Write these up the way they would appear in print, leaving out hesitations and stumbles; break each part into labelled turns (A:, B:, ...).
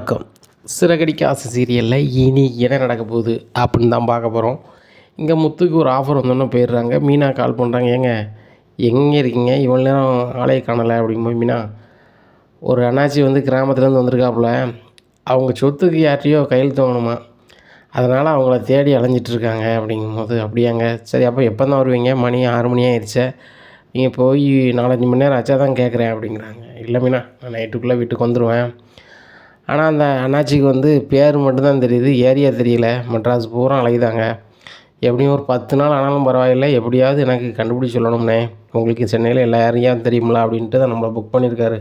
A: வணக்கம். சிறகடிக்க ஆசை சீரியலில் இனி என்ன நடக்க போகுது அப்படின்னு தான் பார்க்க போகிறோம். இங்கே முத்துக்கு ஒரு ஆஃபர் வந்தோன்னே போயிடுறாங்க. மீனா கால் பண்ணுறாங்க, ஏங்க எங்கே இருக்கீங்க, இவ்வளோ நேரம் ஆளையை காணலை அப்படிங்கும்போது, மீனா ஒரு அண்ணாச்சி வந்து கிராமத்துலேருந்து வந்திருக்காப்புல, அவங்க சொத்துக்கு யார்ட்டையோ கையெழுத்து வாங்கணுமா, அதனால் அவங்கள தேடி அலைஞ்சிட்ருக்காங்க அப்படிங்கும்போது, அப்படியாங்க, சரி அப்போ எப்போ தான் வருவீங்க, மணி 6 மணி ஆயிடுச்சே, நீங்கள் போய் 4-5 மணி நேரம் ஆச்சா தான் கேட்குறேன் அப்படிங்கிறாங்க. இல்லை மீனா, நான் நைட்டுக்குள்ளே வீட்டுக்கு வந்துடுவேன். ஆனால் அந்த அண்ணாச்சிக்கு வந்து பேர் மட்டும்தான் தெரியுது, ஏரியா தெரியல. மெட்ராஸ் பூரா அலையுதாங்க. எப்படியும் ஒரு 10 நாள் ஆனாலும் பரவாயில்லை, எப்படியாவது எனக்கு கண்டுபிடிச்சி சொல்லணும்னே, உங்களுக்கு சென்னையில் எல்லா ஏரியாவும் தெரியுங்களா அப்படின்ட்டு தான் நம்மளை புக் பண்ணியிருக்காரு.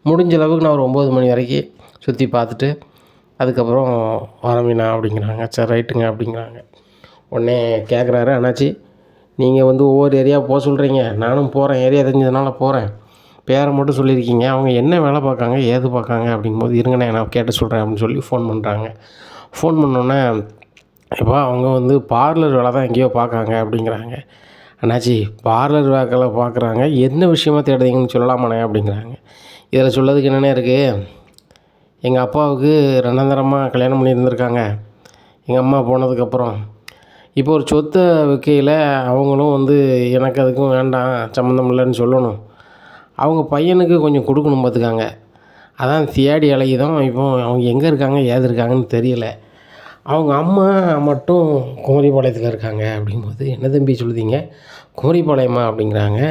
A: முடிஞ்ச அளவுக்கு நான் ஒரு 9 மணி வரைக்கும் சுற்றி பார்த்துட்டு அதுக்கப்புறம் வரமீனா அப்படிங்கிறாங்க. சரி ரைட்டுங்க அப்படிங்கிறாங்க. உடனே கேட்குறாரு அண்ணாச்சி, நீங்கள் வந்து ஒவ்வொரு ஏரியா போக சொல்கிறீங்க, நானும் போகிறேன், ஏரியா தெரிஞ்சதுனால போகிறேன், பேரை மட்டும் சொல்லியிருக்கீங்க, அவங்க என்ன வேலை பார்க்காங்க ஏது பார்க்காங்க அப்படிங்கும்போது, இருங்கண்ணே நான் கேட்டு சொல்கிறேன் அப்படின்னு சொல்லி ஃபோன் பண்ணுறாங்க. ஃபோன் பண்ணோன்னே, எப்போ அவங்க வந்து பார்லர் வேலை தான் எங்கேயோ பார்க்காங்க அப்படிங்கிறாங்க. அண்ணாச்சி பார்லர் வேலை பார்க்குறாங்க, என்ன விஷயமா தேடுறீங்கன்னு சொல்லலாமாண்ணே அப்படிங்கிறாங்க. இதில் சொல்லதுக்கு என்னென்ன இருக்குது, எங்கள் அப்பாவுக்கு 2ஆம் தரமாக கல்யாணம் பண்ணியிருந்திருக்காங்க. எங்கள் அம்மா போனதுக்கப்புறம் இப்போ ஒரு சொத்தை வைக்கையில் அவங்களும் வந்து எனக்கு அதுக்கும் வேண்டாம், சம்மந்தம் இல்லைன்னு சொல்லணும். அவங்க பையனுக்கு கொஞ்சம் கொடுக்கணும் பார்த்துக்காங்க, அதான் தேடி அலையுதோம். இப்போ அவங்க எங்கே இருக்காங்க ஏது இருக்காங்கன்னு தெரியலை. அவங்க அம்மா மட்டும் குமரிப்பாளையத்தில் இருக்காங்க அப்படிங்கும்போது, என்ன தம்பி சொல்லுதீங்க, குமரிப்பாளையமா அப்படிங்கிறாங்க.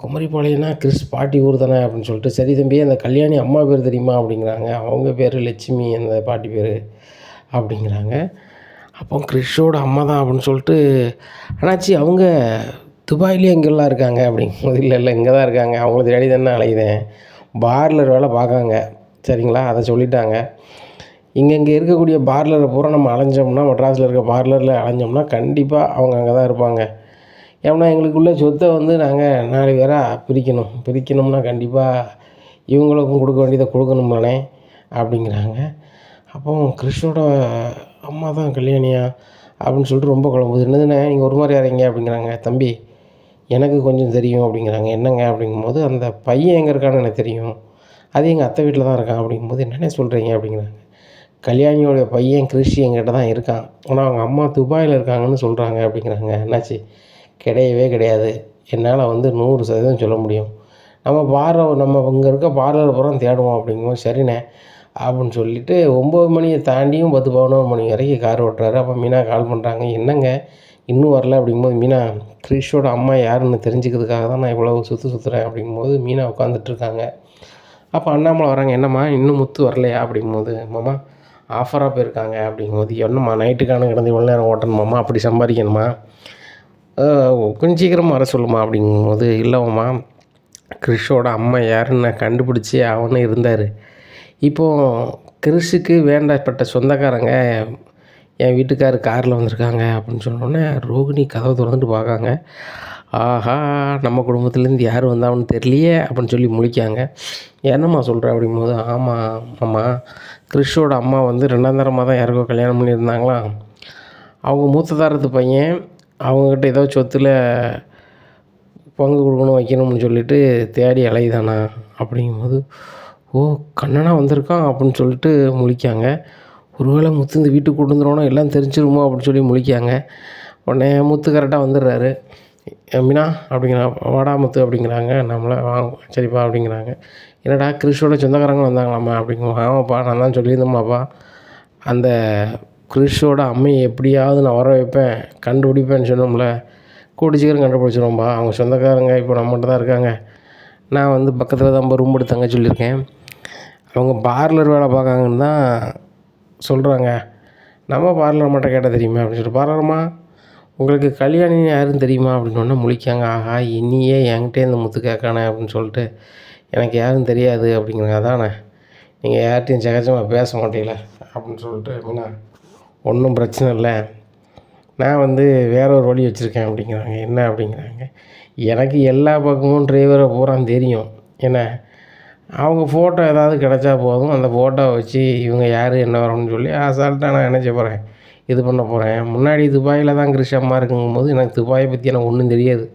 A: குமரிப்பாளையம்னா கிறிஸ் பாட்டி ஊர் தானே அப்படின்னு சொல்லிட்டு, சரி தம்பி அந்த கல்யாணி அம்மா பேர் தெரியுமா அப்படிங்கிறாங்க. அவங்க பேர் லட்சுமி, அந்த பாட்டி பேர் அப்படிங்கிறாங்க. அப்போ கிறிஷோட அம்மா தான் அப்படின்னு சொல்லிட்டு, அண்ணாச்சி அவங்க துபாயிலே எங்கெல்லாம் இருக்காங்க அப்படிங்கும்போது, இல்லை இங்கே தான் இருக்காங்க, அவங்கள தேடி தானே அலையுதேன், பார்லர் வேலை பார்க்காங்க சரிங்களா, அதை சொல்லிட்டாங்க. இங்கே இருக்கக்கூடிய பார்லரை பூரா நம்ம அலைஞ்சோம்னா, மெட்ராஸில் இருக்க பார்லரில் அலைஞ்சோம்னா கண்டிப்பாக அவங்க அங்கே தான் இருப்பாங்க. ஏன்னா எங்களுக்குள்ள சொத்தை வந்து நாங்கள் 4 பேராக பிரிக்கணும்னா கண்டிப்பாக இவங்களுக்கும் கொடுக்க வேண்டியதை கொடுக்கணுமானே அப்படிங்கிறாங்க. அப்போ கிறிஷோட அம்மா தான் கல்யாணியா அப்படின்னு சொல்லிட்டு ரொம்ப குழம்புது. என்னதுண்ணே நீங்கள் ஒரு மாதிரி ஆறீங்க அப்படிங்கிறாங்க. தம்பி எனக்கு கொஞ்சம் தெரியும் அப்படிங்கிறாங்க. என்னங்க அப்படிங்கும்போது, அந்த பையன் எங்கே இருக்கான்னு எனக்கு தெரியும், அது எங்கள் அத்தை வீட்டில் தான் இருக்கான் அப்படிங்கும்போது, என்னென்ன சொல்கிறீங்க அப்படிங்கிறாங்க. கல்யாணியோடைய பையன் கிறிஷ் எங்கிட்ட தான் இருக்கான், ஆனால் அவங்க அம்மா துபாயில் இருக்காங்கன்னு சொல்கிறாங்க அப்படிங்கிறாங்க. என்னாச்சு, கிடையவே கிடையாது, என்னால் வந்து 100% சொல்ல முடியும், நம்ம இங்கே இருக்க பார்லர் பூரா தேடுவோம் அப்படிங்கும்போது, சரிண்ணே அப்படின்னு சொல்லிவிட்டு 9 மணியை தாண்டியும் 10-11 மணி வரைக்கும் கார் ஓட்டுறாரு. அப்போ மீனா கால் பண்ணுறாங்க, என்னங்க இன்னும் வரல அப்படிங்கும்போது, மீனா கிறிஷோட அம்மா யாருன்னு தெரிஞ்சுக்கிறதுக்காக தான் நான் இவ்வளோ சுற்றுறேன் அப்படிங்கும்போது, மீனா உட்காந்துட்ருக்காங்க. அப்போ அண்ணாமலை வராங்க, என்னம்மா இன்னும் முத்து வரலையா அப்படிங்கும்போது, மாமா ஆஃபராக போயிருக்காங்க அப்படிங்கும்போது, என்னம்மா நைட்டுக்கான கிடந்து இவ்வளோ நேரம் ஓட்டணுமாம்மா, அப்படி சம்பாதிக்கணுமா, கொஞ்சம் சீக்கிரமாக வர சொல்லுமா அப்படிங்கும்போது, இல்லைம்மா கிறிஷோட அம்மா யாருன்னு நான் கண்டுபிடிச்சி அவனு இருந்தார், இப்போது கிறிஷுக்கு வேண்டப்பட்ட சொந்தக்காரங்க என் வீட்டுக்கார் காரில் வந்திருக்காங்க அப்படின்னு சொன்னோடனே, ரோகிணி கதவை திறந்துட்டு பார்க்காங்க. ஆஹா, நம்ம குடும்பத்துலேருந்து யார் வந்தான்னு தெரியலையே அப்படின்னு சொல்லி முழிக்காங்க. என்னம்மா சொல்கிற அப்படிங்கும்போது, ஆமாம் அம்மா, கிறிஷோட அம்மா வந்து 2ஆம் தரமாக தான் யாருக்கோ கல்யாணம் பண்ணியிருந்தாங்களாம். அவங்க மூத்த தாரத்து பையன் அவங்கக்கிட்ட ஏதோ சொத்தில் பங்கு கொடுக்கணும் வைக்கணும்னு சொல்லிட்டு தேடி அலையுதானா அப்படிங்கும்போது, ஓ கண்ணனா வந்திருக்கான் அப்படின்னு சொல்லிட்டு முழிக்காங்க. ஒருவேளை முத்து இந்த வீட்டுக்கு கொண்டு வந்துடுவானோ, எல்லாம் தெரிஞ்சிருமோ அப்படின்னு சொல்லி முழிக்காங்க. உடனே முத்து கரெக்டாக வந்துடுறாரு. மீனா அப்படிங்கிறா, வாடா முத்து அப்படிங்கிறாங்க. நம்மளை வாங்க சரிப்பா அப்படிங்கிறாங்க. என்னடா கிறிஷோட சொந்தக்காரங்க வந்தாங்களாம்மா அப்படிங்குவோம். ஆமாப்பா நான் தான் சொல்லியிருந்தோம்மாப்பா, அந்த கிறிஷோட அம்மையை எப்படியாவது நான் வர வைப்பேன், கண்டுபிடிப்பேன்னு சொன்னோம்ல, கூடி சீக்கிரம் கண்டுபிடிச்சிருவோம்ப்பா, அவங்க சொந்தக்காரங்க இப்போ நம்மகிட்ட தான் இருக்காங்க, நான் வந்து பக்கத்தில் தான் ரூம் எடுத்து தங்க சொல்லியிருக்கேன், அவங்க பார்லர் வேலை பார்க்காங்கன்னு தான் சொல்கிறாங்க, நம்ம பார்லர் மட்டும் கேட்டால் தெரியுமா அப்படின்னு சொல்லிட்டு, பார்லர்மா உங்களுக்கு கல்யாணி யாருன்னு தெரியுமா அப்படின்னு முழிக்காங்க. ஆஹா இனியே என்கிட்டே இந்த முத்து கேட்கானே அப்படின்னு சொல்லிட்டு, எனக்கு யாரும் தெரியாது அப்படிங்கிறாங்க. அதானே நீங்கள் யார்கிட்டையும் சகஜமாக பேச மாட்டீங்களே அப்படின்னு சொல்லிட்டு, மீனா ஒன்றும் பிரச்சனை இல்லை, நான் வந்து வேற ஒரு வழி வச்சுருக்கேன் அப்படிங்கிறாங்க. என்ன அப்படிங்கிறாங்க. எனக்கு எல்லா பக்கமும் டிரைவரை பூரா தெரியும், ஏன்னா அவங்க ஃபோட்டோ ஏதாவது கிடச்சா போதும், அந்த ஃபோட்டோவை வச்சு இவங்க யார் என்ன வரணும்னு சொல்லி அசால்ட்டாக நான் என்ன செய்ய போகிறேன், இது பண்ண போகிறேன். முன்னாடி துபாயில் தான் கிறிஷ் அம்மா இருக்குங்கும்போது எனக்கு துபாயை பற்றி எனக்கு ஒன்றும் தெரியாது,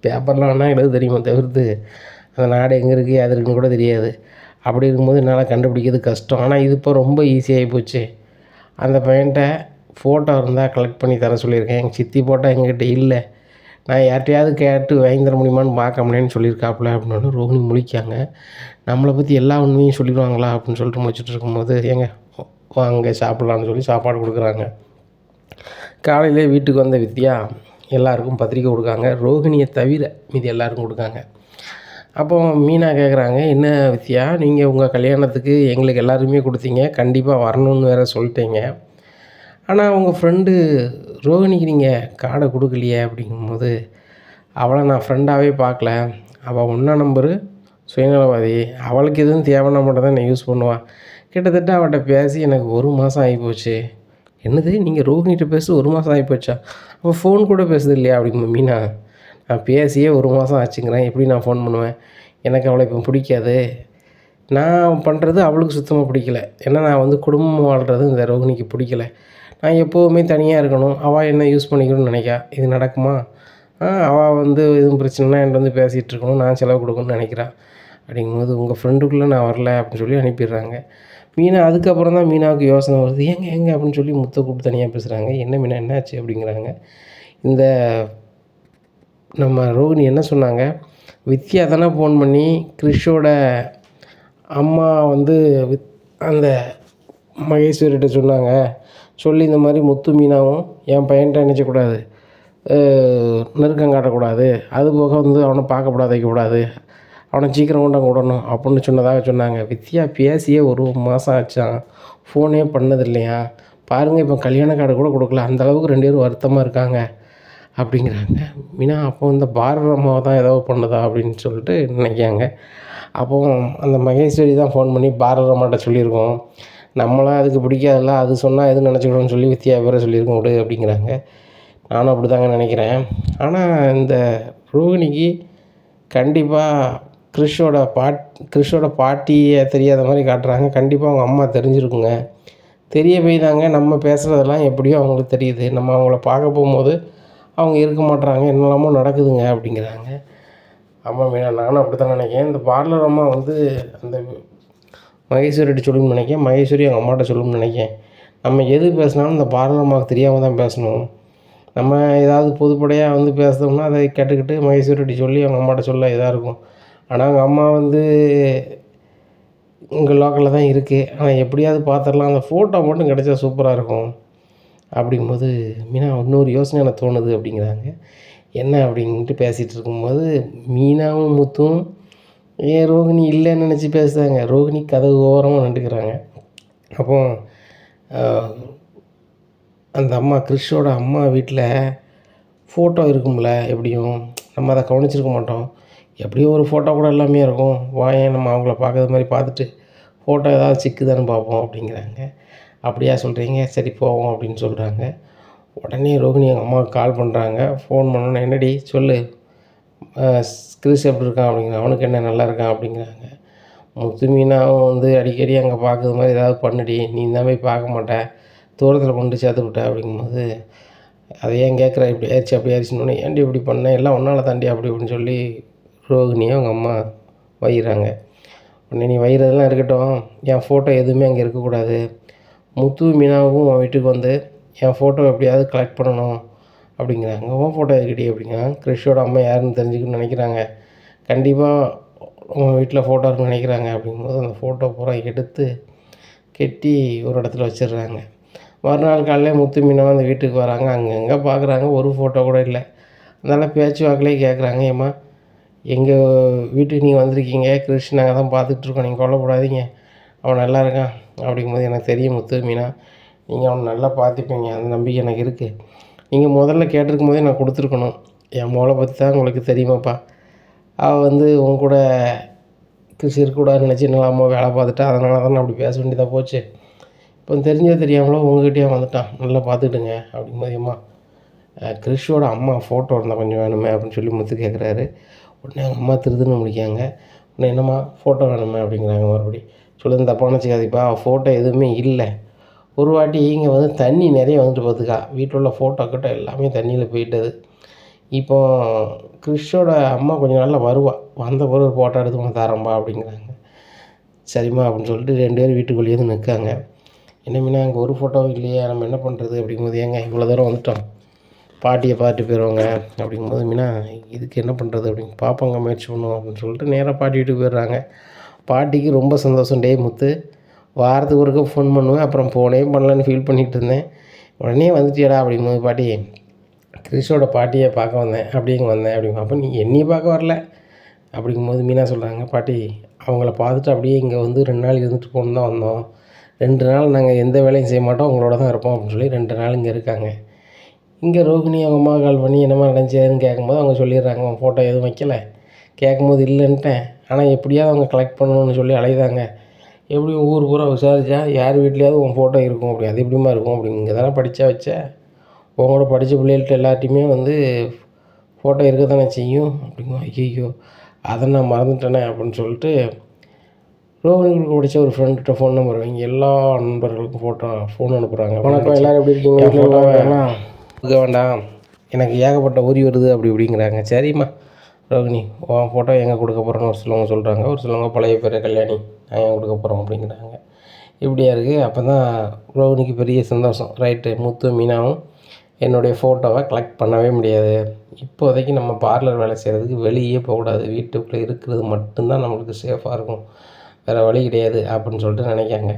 A: பேப்பர்லாம் வேணால் எழுத தெரியுமா தவிர்த்து அந்த நாடு எங்கே இருக்குது அது இருக்குன்னு கூட தெரியாது. அப்படி இருக்கும்போது என்னால் கண்டுபிடிக்கிறது கஷ்டம். ஆனால் இது இப்போ ரொம்ப ஈஸியாகி போச்சு. அந்த பையன்கிட்ட ஃபோட்டோ இருந்தால் கலெக்ட் பண்ணி தர சொல்லியிருக்கேன். எங்கள் சித்தி ஃபோட்டோ எங்ககிட்ட இல்லை. நான் யார்கிட்டையாவது கேட்டு வாங்கி தர முடியுமான்னு பார்க்க முடியும்னு சொல்லியிருக்காப்புல அப்படின்னு ரோகிணி முழிக்காங்க. நம்மளை பற்றி எல்லா உண்மையும் சொல்லிடுவாங்களா அப்படின்னு சொல்லிட்டு முடிச்சுட்டு இருக்கும்போது, ஏங்க வாங்க சாப்பிட்லான்னு சொல்லி சாப்பாடு கொடுக்குறாங்க. காலையிலே வீட்டுக்கு வந்த வித்யா எல்லாருக்கும் பத்திரிக்கை கொடுக்காங்க. ரோகிணியை தவிர மீதி எல்லாருக்கும் கொடுக்காங்க. அப்போ மீனா கேட்குறாங்க, என்ன வித்யா, நீங்கள் உங்கள் கல்யாணத்துக்கு எங்களுக்கு எல்லாருமே கொடுத்தீங்க, கண்டிப்பாக வரணும்னு வேறு சொல்லிட்டீங்க. ஆனால் உங்கள் ஃப்ரெண்டு ரோகிணிக்கு நீங்கள் கார்டை கொடுக்கலையே அப்படிங்கும்போது, அவளை நான் ஃப்ரெண்டாகவே பார்க்கல. அவள் ஒன்றா நம்பரு சுயநலவாதி. அவளுக்கு எதுவும் தேவைன்னா மட்டும் தான் என்னை யூஸ் பண்ணுவாள். கிட்டத்தட்ட அவள்கிட்ட பேசி எனக்கு 1 மாதம் ஆகிப்போச்சு. என்னது, நீங்கள் ரோகிணிகிட்ட பேசி 1 மாதம் ஆகிப்போச்சா? அப்போ ஃபோன் கூட பேசுது இல்லையா அப்படிங்கும்போது, மீனா நான் பேசியே 1 மாதம் ஆச்சுங்கிறேன், எப்படி நான் ஃபோன் பண்ணுவேன்? எனக்கு அவளை இப்போ பிடிக்காது. நான் பண்ணுறது அவளுக்கு சுத்தமாக பிடிக்கல. ஏன்னா நான் வந்து குடும்பம் வாழ்கிறது இந்த ரோகிணிக்கு பிடிக்கல. நான் எப்போவுமே தனியாக இருக்கணும், அவள் என்ன யூஸ் பண்ணிக்கணும்னு நினைக்கா. இது நடக்குமா? அவள் வந்து எதுவும் பிரச்சனைனா என்கிட்ட வந்து பேசிகிட்டு இருக்கணும், நான் செலவு கொடுக்கணும்னு நினைக்கிறான். அப்படிங்கும்போது உங்கள் ஃப்ரெண்டுக்குள்ளே நான் வரல அப்படின்னு சொல்லி அனுப்பிடுறாங்க. மீனா அதுக்கப்புறம் தான் மீனாவுக்கு யோசனை வருது, ஏங்க அப்படின்னு சொல்லி முத்தை கூப்பிட்டு தனியாக பேசுகிறாங்க. என்ன மீனா என்னாச்சு அப்படிங்கிறாங்க. இந்த நம்ம ரோகிணி என்ன சொன்னாங்க, வித்யா தானே ஃபோன் பண்ணி கிறிஷோட அம்மா வந்து அந்த மகேஸ்வரிகிட்ட சொன்னாங்க. சொல்லி இந்த மாதிரி முத்து மீனாவும் என் பையன்கிட்ட நினச்சக்கூடாது, நெருக்கம் காட்டக்கூடாது, அதுபோக வந்து அவனை பார்க்கப்படாது வைக்கக்கூடாது, அவனை சீக்கிரம் கொண்டாங்க விடணும் அப்படின்னு சொன்னதாக சொன்னாங்க. வித்யா பேசியே 1 மாதம் ஆச்சான், ஃபோனே பண்ணது இல்லையா. பாருங்கள், இப்போ கல்யாண கார்டு கூட கொடுக்கல. அந்தளவுக்கு 2 பேரும் வருத்தமாக இருக்காங்க அப்படிங்கிறாங்க. மீனா அப்போ இந்த பாரத அம்மாவை தான் ஏதோ பண்ணுதா அப்படின்னு சொல்லிட்டு நினைக்காங்க. அப்போது அந்த மகேஸ்வரி தான் ஃபோன் பண்ணி பாரத அம்மாட்ட சொல்லியிருக்கோம், நம்மளாம் அதுக்கு பிடிக்காதில்ல, அது சொன்னால் எதுவும் நினச்சிக்கணும்னு சொல்லி வித்யா பேரை சொல்லியிருக்கோம் விடு அப்படிங்கிறாங்க. நானும் அப்படி தாங்க நினைக்கிறேன். ஆனால் இந்த ரோகிணிக்கு கண்டிப்பாக கிறிஷோட பாட்டியை தெரியாத மாதிரி காட்டுறாங்க. கண்டிப்பாக அவங்க அம்மா தெரிஞ்சிருக்குங்க. தெரிய போய் தாங்க நம்ம பேசுகிறதெல்லாம் எப்படியோ அவங்களுக்கு தெரியுது. நம்ம அவங்கள பார்க்க போகும்போது அவங்க இருக்க மாட்றாங்க, என்னெல்லாமோ நடக்குதுங்க அப்படிங்கிறாங்க. ஆமாம் மீனா, நானும் அப்படி தான் நினைக்கிறேன். இந்த பார்லர் அம்மா வந்து அந்த மகேஸ்வரிகிட்ட சொல்லணும்னு நினைக்கிறேன், மகேஸ்வரி அவங்க அம்மாட்ட சொல்லணும்னு நினைக்கிறேன். நம்ம எது பேசினாலும் இந்த பார்லர் அம்மாவுக்கு தெரியாமல் தான் பேசணும். நம்ம ஏதாவது பொதுப்படையாக வந்து பேசுனோம்னா அதை கேட்டுக்கிட்டு மகேஸ்வரிகிட்ட சொல்லி அவங்க அம்மாட்ட சொல்ல இதாக இருக்கும். ஆனால் அவங்க அம்மா வந்து இங்கே லோக்கலில் தான் இருக்குது. ஆனால் எப்படியாவது பார்த்துடலாம், அந்த ஃபோட்டோ மட்டும் கிடச்சா சூப்பராக இருக்கும் அப்படிங்கும்போது, மீனா இன்னொரு யோசனை எனக்கு தோணுது அப்படிங்கிறாங்க. என்ன அப்படின்ட்டு பேசிகிட்டு இருக்கும்போது மீனாவும் முத்தும் ரோகிணி இல்லைன்னு நினச்சி பேசுகிறாங்க. ரோகிணி கதவு ஓரமாக நின்றுக்கிறாங்க. அப்போ அந்த அம்மா கிறிஷோட அம்மா வீட்டில் ஃபோட்டோ இருக்கும்ல, எப்படியும் நம்ம அதை கவனிச்சிருக்க மாட்டோம். எப்படியும் ஒரு ஃபோட்டோ கூட எல்லாமே இருக்கும். வாயேன் நம்ம அவங்கள பார்க்குறது மாதிரி பார்த்துட்டு ஃபோட்டோ ஏதாவது சிக்குதான்னு பார்ப்போம் அப்படிங்கிறாங்க. அப்படியா சொல்கிறீங்க, சரி போவோம் அப்படின்னு சொல்கிறாங்க. உடனே ரோகிணி எங்கள் அம்மாவுக்கு கால் பண்ணுறாங்க. ஃபோன் பண்ணோன்னே, என்னடி சொல்லு, கிறிஸ் எப்படி இருக்கான் அப்படிங்கிற, அவனுக்கு என்ன நல்லா இருக்கான் அப்படிங்கிறாங்க. முத்து மீனாவும் வந்து அடிக்கடி அங்கே பார்க்குறது மாதிரி ஏதாவது பண்ணுடி, நீ தான் போய் பார்க்க மாட்டேன், தூரத்தில் கொண்டு சேர்த்து விட்ட அப்படிங்கும்போது, அதை ஏன் கேட்குற, இப்படி ஆயிடுச்சு அப்படி ஆயிடுச்சுன்னு, ஏன்டி இப்படி பண்ணேன், எல்லாம் ஒன்றால் தாண்டி அப்படி இப்படின்னு சொல்லி ரோகிணியை அவங்க அம்மா வைகிறாங்க. உடனே நீ வைகிறதெல்லாம் இருக்கட்டும், என் ஃபோட்டோ எதுவுமே அங்கே இருக்கக்கூடாது, முத்து மீனாவும் உன் வீட்டுக்கு வந்து என் ஃபோட்டோ எப்படியாவது கலெக்ட் பண்ணணும் அப்படிங்கிறாங்க. உன் ஃபோட்டோ எதுக்கடி அப்படிங்கிறாங்க. கிறிஷோட அம்மா யாருன்னு தெரிஞ்சுக்கணும்னு நினைக்கிறாங்க. கண்டிப்பாக உங்கள் வீட்டில் ஃபோட்டோ இருக்குன்னு நினைக்கிறாங்க அப்படிங்கும்போது அந்த ஃபோட்டோ பூரா எடுத்து கெட்டி ஒரு இடத்துல வச்சிடுறாங்க. மறுநாள் காலையில் முத்து மீனாவும் அந்த வீட்டுக்கு வராங்க. அங்கங்கே பார்க்குறாங்க, ஒரு ஃபோட்டோ கூட இல்லை. அதனால் பேச்சு வாக்கிலே கேட்குறாங்க, ஏம்மா எங்கள் வீட்டுக்கு நீங்கள் வந்திருக்கீங்க, கிறிஷ் நாங்கள் தான் பார்த்துட்ருக்கோம், நீங்கள் கொல்லப்படாதீங்க, அவன் நல்லா இருக்கான் அப்படிங்கும்போது, எனக்கு தெரியும் முத்து மீனா, நீங்கள் அவனை நல்லா பார்த்துப்பீங்க, அந்த நம்பிக்கை எனக்கு இருக்குது. நீங்கள் முதல்ல கேட்டிருக்கும் போதே நான் கொடுத்துருக்கணும். என் மோளை பற்றி தான் உங்களுக்கு தெரியுமாப்பா, அவள் வந்து உன் கூட கிறிஷ் இருக்கக்கூடாதுன்னு நினச்சி என்னெல்லாமோ வேலை பார்த்துட்டா, அதனால தான் நான் அப்படி பேச வேண்டியதாக போச்சு. இப்போ தெரிஞ்சோ தெரியாமலோ உங்ககிட்டயே வந்துட்டான், நல்லா பார்த்துக்கிட்டுங்க அப்படிங்கும்போது, அம்மா கிறிஷோட அம்மா ஃபோட்டோ இருந்தால் கொஞ்சம் வேணுமே அப்படின்னு சொல்லி முத்து கேட்குறாரு. உடனே அவங்க அம்மா திருதுன்னு முடிக்காங்க. உடனே என்னம்மா ஃபோட்டோ வேணுமே அப்படிங்கிறாங்க. மறுபடி சொல்லுங்க, தப்பாக நினச்சிக்காதீப்பா, ஃபோட்டோ எதுவுமே இல்லை. ஒரு வாட்டி இங்கே வந்து தண்ணி நிறைய வந்துட்டு பார்த்துக்கா, வீட்டில் உள்ள ஃபோட்டோ கிட்ட எல்லாமே தண்ணியில் போயிட்டது. இப்போ கிறிஷோட அம்மா கொஞ்சம் நாளில் வருவா, வந்த பிறகு ஃபோட்டோ எடுத்து உனக்கு தரேன்பா அப்படிங்கிறாங்க. சரிம்மா அப்படின்னு சொல்லிட்டு 2 பேரும் வீட்டுக்குள்ளேயே வந்து நிற்காங்க. என்ன மீனா அங்கே ஒரு ஃபோட்டோவும் இல்லையே, நம்ம என்ன பண்ணுறது அப்படிங்கும்போது, ஏங்க இவ்வளோ தூரம் வந்துட்டோம், பாட்டியை பார்த்துட்டு போயிடுவாங்க அப்படிங்கும்போது, மீனா இதுக்கு என்ன பண்ணுறது அப்படின்னு பார்ப்போங்க, முயற்சி பண்ணுவோம் அப்படின்னு சொல்லிட்டு நேராக பாட்டி வீட்டுக்கு போயிடுறாங்க. பாட்டிக்கு ரொம்ப சந்தோஷம். டே முத்து, வாரத்துக்கு ஒருக்க ஃபோன் பண்ணுவேன், அப்புறம் ஃபோனே பண்ணலன்னு ஃபீல் பண்ணிகிட்டு இருந்தேன், உடனே வந்துட்டியடா அப்படிங்கும்போது, பாட்டி கிறிஷோட பாட்டியை பார்க்க வந்தேன், அப்படிங்க வந்தேன் அப்படிங்க. அப்போ நீ என்னையும் பார்க்க வரல அப்படிங்கும்போது மீனா சொல்கிறாங்க, பாட்டி அவங்கள பார்த்துட்டு அப்படியே இங்கே வந்து 2 நாள் இருந்துட்டு போகணும் தான் வந்தோம். 2 நாள் நாங்கள் எந்த வேலையும் செய்ய மாட்டோம், உங்களோட தான் இருப்போம் அப்படின்னு சொல்லி 2 நாள் இங்கே இருக்காங்க. இங்கே ரோகிணி அவங்க அம்மா கால் பண்ணி என்னம்மா நடந்துச்சுன்னு கேட்கும்போது அவங்க சொல்லிடுறாங்க, உன் ஃபோட்டோ எதுவும் வைக்கல. கேட்கும்போது இல்லைன்ட்டேன், ஆனால் எப்படியாவது அவங்க கலெக்ட் பண்ணணும்னு சொல்லி அலையுதாங்க. எப்படி ஊர் பூரா விசாரிச்சா யார் வீட்லேயாவது உன் ஃபோட்டோ இருக்கும் அப்படி, அது எப்படிமா இருக்கும் அப்படி, இங்கே தானே படித்தா வச்ச, உங்களோட படித்த பிள்ளைகள்கிட்ட எல்லாத்தையுமே வந்து ஃபோட்டோ இருக்க தானே செய்யும் அப்படிங்குவோம். ஐயோ அதை நான் மறந்துட்டேனே அப்படின்னு சொல்லிட்டு ரோஹிணிக்கு பிடிச்ச ஒரு ஃப்ரெண்ட்கிட்ட ஃபோன் நம்பர் வாங்கி எல்லா நண்பர்களுக்கும் ஃபோன் அனுப்புகிறாங்க. வணக்கம், எல்லோரும் எப்படி இருக்கீங்க, என் ஃபோட்டோ வேணாம் இருக்க வேண்டாம், எனக்கு ஏகப்பட்ட உரி வருது அப்படி இப்படிங்கிறாங்க. சரிம்மா ரோஹிணி, உன் ஃபோட்டோ எங்கே கொடுக்க போகிறோன்னு ஒரு சிலவங்க சொல்கிறாங்க, ஒரு சிலவங்க பழைய பேர் கல்யாணி நான் ஏன் கொடுக்க போகிறோம் அப்படிங்கிறாங்க. இப்படியா இருக்குது. அப்போ தான் ரோஹிணிக்கு பெரிய சந்தோஷம். ரைட்டு, முத்து மீனாவும் என்னுடைய ஃபோட்டோவை கலெக்ட் பண்ணவே முடியாது, இப்போதைக்கு நம்ம பார்லர் வேலை செய்கிறதுக்கு வெளியே போகக்கூடாது, வீட்டுக்குள்ளே இருக்கிறது மட்டும்தான் நம்மளுக்கு சேஃபாக இருக்கும், வேறு வழி கிடையாது அப்படின்னு சொல்லிட்டு நினைக்காங்க.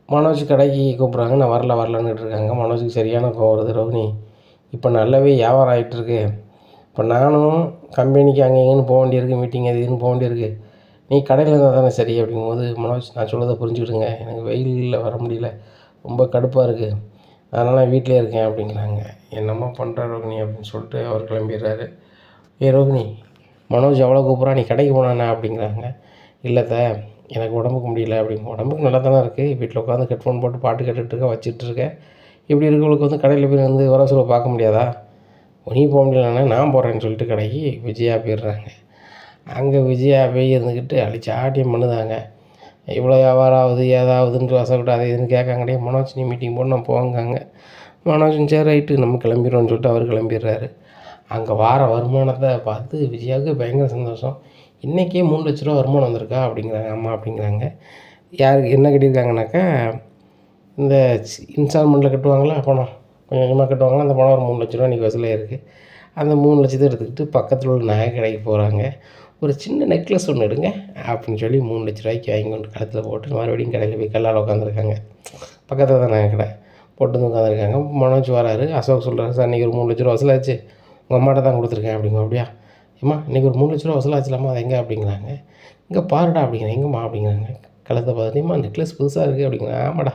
A: மனோஜ் கடைக்கு கூப்பிட்றாங்க, நான் வரலன்னுட்டு இருக்காங்க. மனோஜுக்கு சரியான கோவம் வருது. ரோஹிணி இப்போ நல்லாவே வியாபாரம் ஆகிட்டுருக்கு, இப்போ நானும் கம்பெனிக்கு அங்கே இங்கேன்னு போக வேண்டியிருக்கு, மீட்டிங் அது இதுன்னு போக வேண்டியிருக்கு, நீ கடையில் இருந்தால் தானே சரி அப்படிங்கும்போது, மனோஜ் நான் சொல்கிறத புரிஞ்சுக்கிடுங்க, எனக்கு வெயிலில் வர முடியல, ரொம்ப கடுப்பாக இருக்குது, அதனால் வீட்டிலே இருக்கேன் அப்படிங்கிறாங்க. என்னம்மா பண்ணுற ரோகிணி அப்படின்னு சொல்லிட்டு அவர் கிளம்பிடுறாரு. ரோகிணி, மனோஜ் எவ்வளோ கூப்பிட்றா, நீ கடைக்கு போனானே அப்படிங்கிறாங்க. இல்லைத்த எனக்கு உடம்புக்கு முடியல அப்படிங்க. உடம்புக்கு நல்லா தானே இருக்குது, வீட்டில் உட்காந்து ஹெட்ஃபோன் போட்டு பாட்டு கேட்டுட்ருக்கேன், வச்சிட்ருக்கேன், இப்படி இருக்கவங்களுக்கு வந்து கடையில் போய் வந்து வர சொல்ல பார்க்க முடியாதா, நீ போக முடியலன்னா நான் போகிறேன்னு சொல்லிட்டு கடைக்கு விஜயா போயிடுறாங்க. அங்கே விஜயா போய் இருந்துக்கிட்டு அடிச்சாட்டியம் பண்ணுதாங்க. இவ்வளோ வியாபாரம் ஆகுது ஏதாவதுன்னு வசப்பட்டு அதை இதுன்னு கேட்காங்கடே. மனோஜ் நீ மீட்டிங் போட்டு நான் போங்காங்க. மனோஜ் சரி ரைட்டு நம்ம கிளம்பிடுவோன்னு சொல்லிட்டு அவர் கிளம்பிடுறாரு. அங்கே வார வருமானத்தை பார்த்து விஜயாவுக்கு பயங்கர சந்தோஷம். இன்றைக்கே 3 லட்ச ரூபா வருமானம் வந்திருக்கா அப்படிங்கிறாங்க அம்மா அப்படிங்கிறாங்க. யாருக்கு என்ன கட்டியிருக்காங்கனாக்கா, இந்த இன்ஸ்டால்மெண்ட்டில் கட்டுவாங்களா பணம், கொஞ்சம் கொஞ்சமாக கட்டுவாங்களா, அந்த பணம் ஒரு 3 லட்ச ரூபா இன்றைக்கி வசூலாக இருக்குது. அந்த 3 லட்சத்தை எடுத்துக்கிட்டு பக்கத்தில் உள்ள நகை கடைக்கு போகிறாங்க. ஒரு சின்ன நெக்லஸ் ஒன்று எடுங்க அப்படின்னு சொல்லி 3 லட்ச ரூபாய்க்கு வாங்கி கொண்டு கழுத்தில் போட்டு மறுபடியும் கடையில் போய் கல்லால் உட்காந்துருக்காங்க. பக்கத்தில் தான் நகை கடை போட்டு வந்து உட்காந்துருக்காங்க. மனோஜ் வராரு. அசோக் சொல்கிறாரு, சார் இன்றைக்கி ஒரு 3 லட்ச ரூபா வசூலாச்சு, உங்கள் அம்மாட்ட தான் கொடுத்துருக்கேன் அப்படிங்க. அப்படியா ஏம்மா இன்றைக்கி ஒரு 3 லட்ச ரூபா வசூலாச்சுலாமா, அது எங்கே அப்படிங்கிறாங்க. இங்கே பாருடா அப்படிங்கிறேன். எங்கேம்மா அப்படிங்கிறாங்க. கழுத்தை பார்த்துட்டியம்மா நெக்லஸ் புதுசாக இருக்குது அப்படிங்கிறாங்க. ஆமாடா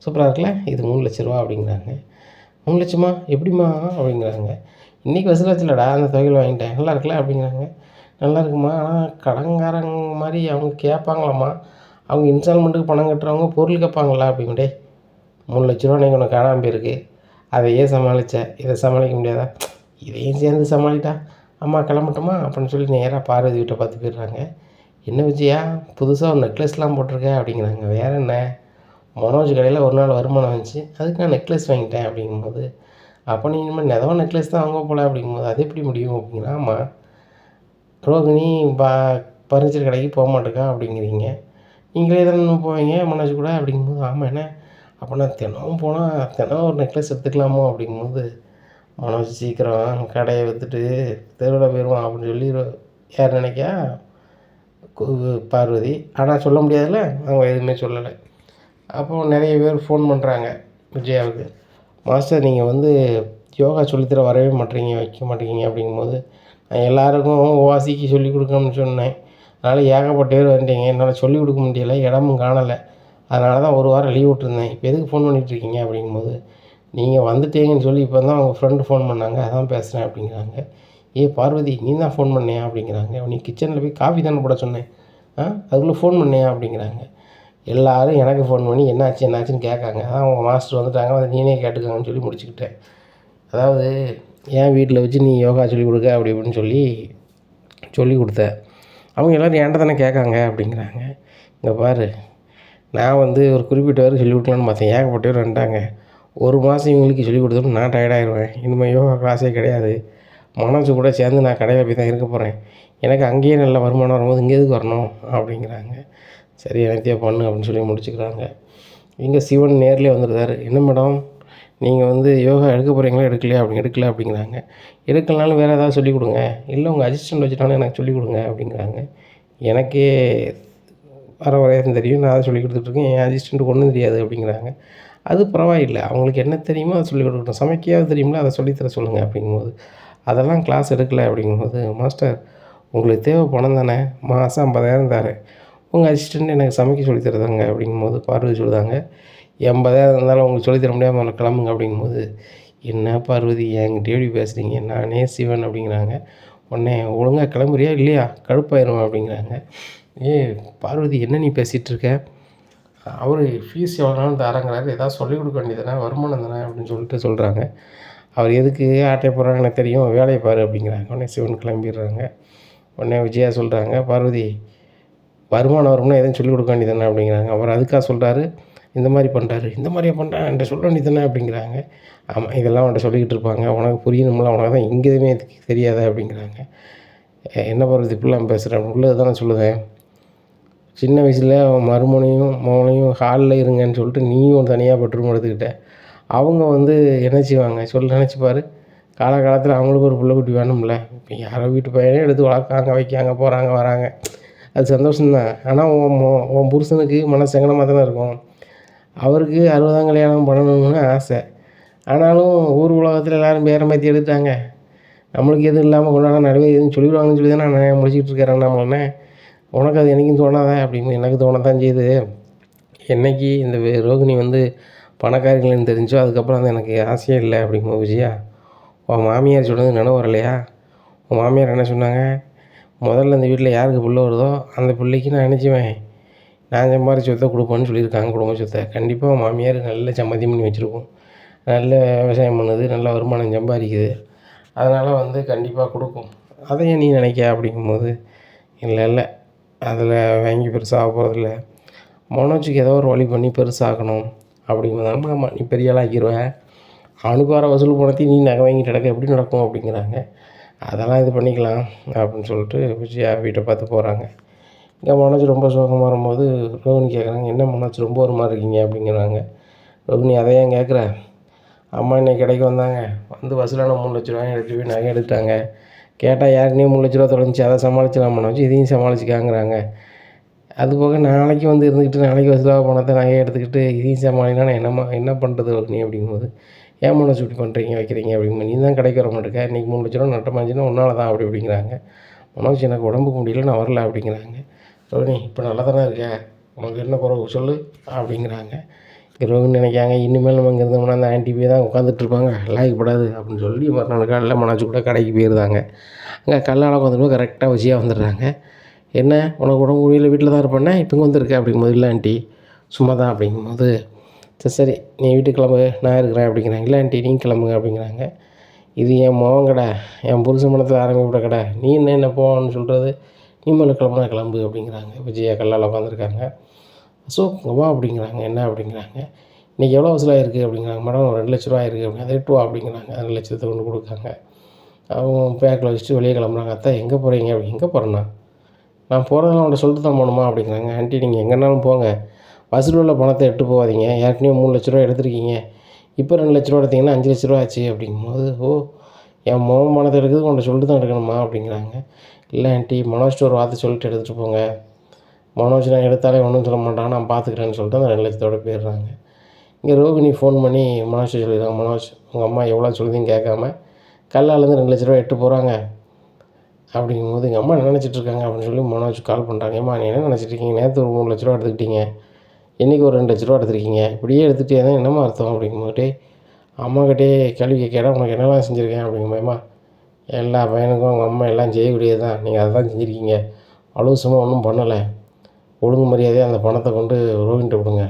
A: சூப்பராக இருக்குல்ல, இது 3 லட்ச ரூபா அப்படிங்கிறாங்க. 3 லட்சமா எப்படிம்மா அப்படிங்கிறாங்க. இன்றைக்கி வசூலாச்சுலடா, அந்த தொகையில் வாங்கிட்டேன், நல்லா இருக்குல்ல அப்படிங்கிறாங்க. நல்லா இருக்குமா, ஆனால் கடன்காரங்க மாதிரி அவங்க கேட்பாங்களாம்மா, அவங்க இன்ஸ்டால்மெண்ட்டுக்கு பணம் கட்டுறவங்க பொருள் கேட்பாங்களா அப்படிங்கிட்டே. 3 லட்ச ரூபா நீங்கள் உனக்கு காணாமல் போயிருக்கு, அதையே சமாளித்தேன், இதை சமாளிக்க முடியாதா, இதையும் சேர்ந்து சமாளிட்டா, அம்மா கிளம்பட்டுமா அப்படின்னு சொல்லி நேராக பார்வதி வீட்டை பார்த்து போயிடுறாங்க. என்ன விஜயா புதுசாக ஒரு நெக்லஸ்லாம் போட்டிருக்கேன் அப்படிங்கிறாங்க. வேறு என்ன, மனோஜ் கடையில் ஒரு நாள் வருமானம் வந்துச்சு, அதுக்கு நான் நெக்லஸ் வாங்கிட்டேன் அப்படிங்கும்போது, அப்போ நீ இனிமேல் நெதவ நெக்லஸ் தான் வாங்க போல அப்படிங்கும்போது, அது எப்படி முடியும் அப்படிங்கிறா. ஆமாம் ரோகிணி பர்னிச்சர் கடைக்கு போக மாட்டேக்கா அப்படிங்கிறீங்க, நீங்களே தானே போவீங்க மனோஜ் கூட அப்படிங்கும்போது, ஆமாம் என்ன அப்போ நான் தினமும் போனால் தினம் ஒரு நெக்லஸ் எடுத்துக்கலாமோ அப்படிங்கும்போது, மனோஜ் சீக்கிரம் கடையை விற்றுட்டு தெருவில் போயிடுவான் அப்படின்னு சொல்லி யார் நினைக்கா பார்வதி. ஆனால் சொல்ல முடியாதுல்ல, அவங்க எதுவுமே சொல்லலை. அப்போது நிறைய பேர் ஃபோன் பண்ணுறாங்க விஜயாவுக்கு, மாஸ்டர் நீங்கள் வந்து யோகா சொல்லித்தர வரவே மாட்டேறீங்க, வைக்க மாட்டேங்கிங்க அப்படிங்கும்போது, நான் எல்லாேருக்கும் ஓவாசிக்கு சொல்லிக் கொடுக்கணும்னு சொன்னேன், அதனால் ஏகப்பட்ட பேர் வந்துட்டீங்க, என்னால் சொல்லிக் கொடுக்க முடியலை, இடமும் காணலை, அதனால தான் ஒரு வாரம் லீவ் விட்டுருந்தேன், இப்போ எதுக்கு ஃபோன் பண்ணிகிட்ருக்கீங்க அப்படிங்கும்போது, நீங்கள் வந்துட்டீங்கன்னு சொல்லி இப்போ தான் அவங்க ஃப்ரெண்டு ஃபோன் பண்ணாங்க, அதான் பேசுகிறேன் அப்படிங்கிறாங்க. பார்வதி நீ தான் ஃபோன் பண்ணியா அப்படிங்கிறாங்க. நீ கிச்சனில் போய் காஃபி தானே போட சொன்னேன், அதுக்குள்ளே ஃபோன் பண்ணியா அப்படிங்கிறாங்க. எல்லோரும் எனக்கு ஃபோன் பண்ணி என்னாச்சுன்னு கேட்காங்க. அதான் அவங்க மாஸ்டர் வந்துட்டாங்க, அதை நீனே கேட்டுக்கோங்கன்னு சொல்லி முடிச்சுக்கிட்டேன். அதாவது என் வீட்டில் வச்சு நீ யோகா சொல்லிக் கொடுக்க அப்படி இப்படின்னு சொல்லி கொடுத்த, அவங்க எல்லோரும் என்கிட்ட தானே கேட்காங்க அப்படிங்கிறாங்க. இங்கே பாரு, நான் வந்து ஒரு குறிப்பிட்ட வரை சொல்லிக் கொடுக்கலான்னு பார்த்தேன், ஏகப்பட்ட பேர் வந்துட்டாங்க, ஒரு மாதம் இவங்களுக்கு சொல்லிக் கொடுத்தோம்னு நான் டயர்டாகிடுவேன், இனிமேல் யோகா கிளாஸே கிடையாது, மனசு கூட சேர்ந்து நான் கடையில் போய் தான் இருக்க போகிறேன், எனக்கு அங்கேயே நல்ல வருமானம் வரும்போது இங்கே எதுக்கு வரணும் அப்படிங்கிறாங்க. சரி என்னத்தையோ பண்ணு அப்படின்னு சொல்லி முடிச்சுக்கிறாங்க. இங்கே சிவன் நேர்லேயே வந்துடுறாரு. என்ன மேடம் நீங்கள் வந்து யோகா எடுக்க போகிறீங்களா எடுக்கலையா எடுக்கல அப்படிங்கிறாங்க. எடுக்கலனாலும் வேறு ஏதாவது சொல்லிக் கொடுங்க, இல்லை உங்கள் அசிஸ்டண்ட் வச்சுட்டாலும் எனக்கு சொல்லிக் கொடுங்க அப்படிங்கிறாங்க. எனக்கே வரையும் தெரியும், நான் அதை சொல்லிக் கொடுத்துட்ருக்கேன், என் அசிஸ்டண்ட்டுக்கு ஒன்றும் தெரியாது அப்படிங்கிறாங்க. அது பரவாயில்லை, அவங்களுக்கு என்ன தெரியுமோ அதை சொல்லிக் கொடுக்கட்டும், சமைக்கையாவது தெரியுங்களா அதை சொல்லித்தர சொல்லுங்கள் அப்படிங்கும்போது, அதெல்லாம் கிளாஸ் எடுக்கலை அப்படிங்கும்போது, மாஸ்டர் உங்களுக்கு தேவை பணம் தானே, மாதம் 50,000 தரேன், உங்கள் அசிஸ்டண்ட் எனக்கு சமைக்க சொல்லித் தருதாங்க அப்படிங்கும்போது பார்வதி சொல்லுதாங்க, 80,000 இருந்தாலும் உங்களுக்கு சொல்லித்தர முடியாமல் முதல்ல கிளம்புங்க அப்படிங்கும்போது, என்ன பார்வதி என்கிட்ட எப்படி பேசுகிறீங்க, நானே சிவன் அப்படிங்கிறாங்க. உடனே ஒழுங்காக கிளம்புறியா இல்லையா கடுப்பாயிரும் அப்படிங்கிறாங்க. பார்வதி என்ன நீ பேசிகிட்டு இருக்க, அவர் ஃபீஸ் எவ்வளோனாலும் தரங்கிறாரு, ஏதாவது சொல்லிக் கொடுக்க வேண்டியது தானே, வருமானம் தானே அப்படின்னு சொல்லிட்டு சொல்கிறாங்க. அவர் எதுக்கு ஆட்டை போடுறாங்க எனக்கு தெரியும், வேலையை பாரு அப்படிங்கிறாங்க. உடனே சிவன் கிளம்பிடுறாங்க. உடனே விஜயா சொல்கிறாங்க, பார்வதி வருமானம் வரும்னா எதுவும் சொல்லிக் கொடுக்க வேண்டியது தானே அப்படிங்கிறாங்க. அவர் அதுக்காக சொல்கிறாரு, இந்த மாதிரி பண்ணுறாரு, இந்த மாதிரியே பண்ணுறேன் என்கிட்ட சொல்ல வேண்டியது தானே அப்படிங்கிறாங்க. ஆமாம் இதெல்லாம் அவன்கிட்ட சொல்லிக்கிட்டு இருப்பாங்க, உனக்கு புரியணும்ல, உனக்கு தான் இங்கே எதுவுமே தெரியாத அப்படிங்கிறாங்க. என்ன பார்வதி இப்படிலாம் பேசுகிறேன், உள்ளது தான் நான் சொல்லுவேன், சின்ன வயசில் மருமனையும் மகனையும் ஹாலில் இருங்கன்னு சொல்லிட்டு நீயும் தனியாக பெட்ரூம் எடுத்துக்கிட்ட, அவங்க வந்து என்ன செய்வாங்க நினச்சிப்பார், காலகாலத்தில் அவங்களுக்கு ஒரு பிள்ளை குட்டி வேணும்ல, இப்போ யாரோ வீட்டு பையனே எடுத்து வளர்க்காங்க வைக்காங்க போகிறாங்க வராங்க, அது சந்தோஷம்தான். ஆனால் உன் புருஷனுக்கு மனசு சங்கடமாக தானே இருக்கும், அவருக்கு 60ஆம் கல்யாணம் பண்ணணும்னு ஆசை, ஆனாலும் ஊர் உலகத்தில் எல்லோரும் பேரை மாற்றி எடுத்துட்டாங்க, நம்மளுக்கு எதுவும் இல்லாமல் கொண்டாட நடுவே எதுவும் சொல்லிடுவாங்கன்னு சொல்லி தான் நான் முடிச்சுக்கிட்டு இருக்கிறேன் நம்மளே, உனக்கு அது என்றைக்கும் தோணாதா அப்படின்னு. எனக்கு தோணத்தான் செய்யுது, என்றைக்கு இந்த ரோகிணி வந்து பணக்காரிகள்னு தெரிஞ்சோ அதுக்கப்புறம் வந்து எனக்கு ஆசையே இல்லை அப்படிங்கும்போது, விஜயா உன் மாமியார் சொன்னது நினைவு வரலையா, உன் மாமியார் என்ன சொன்னாங்க, முதல்ல இந்த வீட்டில் யாருக்கு பிள்ளை வருதோ அந்த பிள்ளைக்கு நான் நினச்சிவேன் நான் சம்பாதிச்ச சொத்தை கொடுப்பேன்னு சொல்லியிருக்காங்க, குடும்ப சொத்தை. கண்டிப்பாக மாமியார் நல்ல சம்மதியம் பண்ணி வச்சுருக்கும், நல்ல விவசாயம் பண்ணுது, நல்ல வருமானம் சம்பாதிக்குது, அதனால் வந்து கண்டிப்பாக கொடுக்கும், அதையும் நீ நினைக்க அப்படிங்கும்போது, இல்லை அதில் வாங்கி பெருசாக போகிறதில்ல, மனோஜுக்கு ஏதோ ஒரு வழி பண்ணி பெருசாகணும் அப்படிங்கும்போது, ஆமாம் நீ பெரிய ஆளாக்கிடுவேன், அவனுக்கு வர வசூல் பணத்தையும் நீ நகை வாங்கிட்டு கிடக்க எப்படி நடக்கும் அப்படிங்கிறாங்க. அதெல்லாம் இது பண்ணிக்கலாம் அப்படின்னு சொல்லிட்டு விஜயா வீட்டை பார்த்து போகிறாங்க. இங்கே மனோஜ் ரொம்ப சோகமாக வரும்போது ரோகிணி கேட்குறாங்க, என்ன மனோஜ் ரொம்ப ஒரு மாதிரி இருக்கீங்க அப்படிங்கிறாங்க. ரோகிணி அதை ஏன் கேட்குற, அம்மா இன்னைக்கு கடைக்கு வந்தாங்க, வந்து வசூலான 3 லட்ச ரூபாயும் எடுத்துகிட்டு போய் நகை எடுத்துட்டாங்க, கேட்டால் யாருக்குனே 3 லட்ச ரூபா தொலைஞ்சி, அதை சமாளிச்சலாம் மனோஜ், இதையும் சமாளிச்சுக்காங்கிறாங்க. அதுபோக நாளைக்கு வந்து இருந்துக்கிட்டு நாளைக்கு வசூலாக பணத்தை நகையை எடுத்துக்கிட்டு இதையும் சமாளினா என்ன பண்ணுறது ரோகிணி அப்படிங்கும்போது, ஏன் மனோஜ் இப்படி பண்ணுறீங்க வைக்கிறீங்க அப்படிங்கும்போது, நீ தான் கடைக்கு வர மாட்டேங்க, இன்றைக்கி 3 லட்ச ரூபா நட்டமாச்சுன்னா உன்னால தான் அப்படிங்கிறாங்க. மனோஜ் எனக்கு உடம்புக்கு முடியல நான் வரல அப்படிங்கிறாங்க. ரோகிணி இப்போ நல்லா தானே இருக்க, உனக்கு என்ன குறவு சொல்லு அப்படிங்கிறாங்க. ரோகிணி நினைக்காங்க, இனிமேல் நம்ம இங்கே இருந்தோம்னா அந்த ஆன்ட்டி போய் தான் உட்காந்துட்ருப்பாங்க, லாய்க்கப்படாது அப்படின்னு சொல்லி மறுநாள் காலையில் மனோஜ் கூட கடைக்கு போயிருந்தாங்க. அங்கே கல்லால் உட்காந்துட்டு கரெக்டாக விஜயா வந்துடுறாங்க. என்ன உனக்கு உடம்பு முடியல வீட்டில் தான் இருப்பேன்னா இப்போ இங்கே வந்திருக்க அப்படிங்கும்போது, இல்லை ஆண்டி சும்மா தான் அப்படிங்கும்போது, சரி நீ வீட்டுக்கு கிளம்பு நான் இருக்கிறேன் அப்படிங்கிறாங்க. இல்லை ஆண்டி நீங்கள் கிளம்புங்க அப்படிங்கிறாங்க. இது என் மகன் கடை, என் புருஷன் மனத்தில் ஆரம்பிக்கிற கடை, நீ என்ன போகணுன்னு சொல்கிறது, நீ மேலே கிளம்புனா கிளம்பு அப்படிங்கிறாங்க. விஜயா கல்லால் உட்காந்துருக்காங்க. அசோக் வா அப்படிங்கிறாங்க. என்ன அப்படிங்கிறாங்க. இன்றைக்கி எவ்வளோ வசூலாகிருக்கு அப்படிங்கிறாங்க. மேடம் 2 லட்ச ரூபா ஆயிருக்கு அப்படிங்க. அதை 8 ரூபா அப்படிங்கிறாங்க. 2 லட்சத்தை கொண்டு கொடுக்காங்க. அவங்க பேக்கில் வச்சுட்டு வெளியே கிளம்புறாங்க. அத்தை எங்கே போகிறீங்க அப்படி. எங்கே போகிறேன்னா, நான் போகிறதெல்லாம் அவன்கிட்ட சொல்லிட்டு தான் போகணுமா அப்படிங்கிறாங்க. ஆண்டி நீங்கள் எங்கேனாலும் போங்க, வசூல் உள்ள பணத்தை எடுத்து போகாதீங்க, ஏற்கனவே 3 லட்ச ரூபா எடுத்துருக்கீங்க, இப்போ 2 லட்ச ரூபா எடுத்திங்கன்னா 5 லட்ச ரூபா ஆச்சு அப்படிங்கும்போது, ஓ என் மகன் பணத்தை எடுக்கிறது உன்ட்ட சொல்லிட்டு தான் எடுக்கணுமா அப்படிங்கிறாங்க. இல்லை ஆண்டி மனோஜ்ட்டு ஒரு வார்த்தை சொல்லிட்டு எடுத்துகிட்டு போங்க, மனோஜ் நான் எடுத்தாலே ஒன்றும் சொல்ல மாட்டான், நான் பார்த்துக்கிறேன்னு சொல்லிட்டு அந்த 2 லட்சத்தோடு போயிடுறாங்க. இங்கே ரோகிணி ஃபோன் பண்ணி மனோஜ் சொல்லிடுறாங்க. மனோஜ் உங்கள் அம்மா எவ்வளோ சொல்லுதுன்னு கேட்காம கல்லாலேருந்து 2 லட்ச ரூபா எட்டு போகிறாங்க அப்படிங்கும்போது, எங்கள் அம்மா என்ன நினச்சிட்ருக்காங்க அப்படின்னு சொல்லி மனோஜ் கால் பண்ணுறாங்க. ஏம்மா நீ என்ன நினச்சிட்ருக்கீங்க, நேற்று ஒரு 3 லட்ச ரூபா எடுத்துக்கிட்டீங்க, இன்றைக்கி ஒரு 2 லட்ச ரூபா எடுத்துருக்கீங்க, இப்படியே எடுத்துகிட்டே தான் என்னம்மா அர்த்தம் அப்படிங்கும்போது, அம்மாக்கிட்டே கேள்வி கேட்க உனக்கு என்னெல்லாம் செஞ்சுருக்கேன் அப்படிங்கும்போதுமா, எல்லா பையனுக்கும் அவங்க அம்மா எல்லாம் செய்யக்கூடியது தான், நீங்கள் அதை தான் செஞ்சுருக்கீங்க, அலுவசமாக ஒன்றும் பண்ணலை, ஒழுங்கு மரியாதையாக அந்த பணத்தை கொண்டு ரோகிணிகிட்ட கொடுங்க,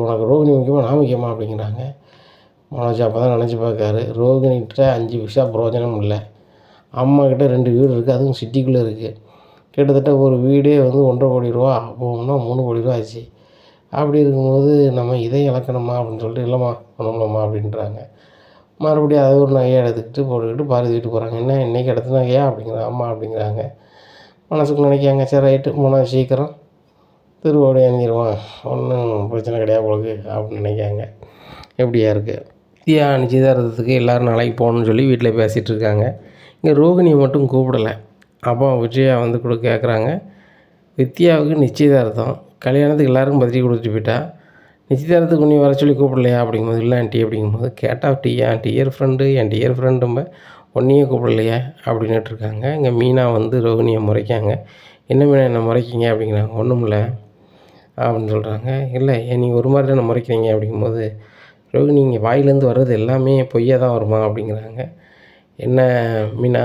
A: உனக்கு ரோகிணி முக்கியமாக நான் முக்கியமா அப்படிங்கிறாங்க. மனோஜ் அப்போ தான் நினச்சி பார்க்காரு, ரோகிணிகிட்ட 5 பைசா பிரயோஜனம் இல்லை, அம்மாக்கிட்ட 2 வீடு இருக்குது, அதுவும் சிட்டிக்குள்ளே இருக்குது, கிட்டத்தட்ட ஒரு வீடே வந்து 1,50 கோடி ரூபா, போகணும்னா 3 கோடி ரூபா ஆச்சு, அப்படி இருக்கும்போது நம்ம இதை இழக்கணுமா அப்படின்னு சொல்லிட்டு, இல்லைம்மா பண்ணணும்மா அப்படின்றாங்க. மறுபடியும் அதை ஒரு நகையை எடுத்துக்கிட்டு போட்டுக்கிட்டு பாரதி வீட்டுக்கு போகிறாங்க. என்ன இன்றைக்கி எடுத்த நகையா அப்படிங்கிறாங்க. அம்மா அப்படிங்கிறாங்க. மனசுக்கு நினைக்காங்க, சரி ரைட்டு மனோஜ் சீக்கிரம் திருவோடு அணிஞ்சிருவான், ஒன்றும் பிரச்சனை கிடையாது உங்களுக்கு அப்படின்னு நினைக்காங்க. எப்படியா இருக்குது வித்யா நிச்சயதார்த்தத்துக்கு எல்லோரும் நாளைக்கு போகணுன்னு சொல்லி வீட்டில் பேசிகிட்டு இருக்காங்க. இங்கே ரோகிணியை மட்டும் கூப்பிடலை. அப்போ விஜயா வந்து கூட கேட்குறாங்க, வித்யாவுக்கு நிச்சயதார்த்தம், கல்யாணத்துக்கு எல்லாருக்கும் பத்திரிக்கை கொடுத்துட்டு போயிட்டா, நிச்சயதார்த்தத்துக்கு நீ வர சொல்லி கூப்பிடலையா அப்படிங்கும்போது, இல்லை ஆண்டி அப்படிங்கும்போது, கேட்டால் என் டியர் ஃப்ரெண்டும்ப ஒன்றையும் கூப்பிடலையே அப்படின்னுட்டு இருக்காங்க. இங்கே மீனா வந்து ரோகிணியை முறைக்காங்க. என்ன மீனா என்ன முறைக்கிங்க அப்படிங்கிறாங்க. ஒன்றும் இல்லை அப்படின்னு சொல்கிறாங்க. இல்லை நீங்கள் ஒரு மாதிரி தானே முறைக்கிறீங்க அப்படிங்கும்போது, ரோகிணி இங்கே வாயிலேருந்து வர்றது எல்லாமே பொய்யாக தான் வருமா அப்படிங்கிறாங்க. என்ன மீனா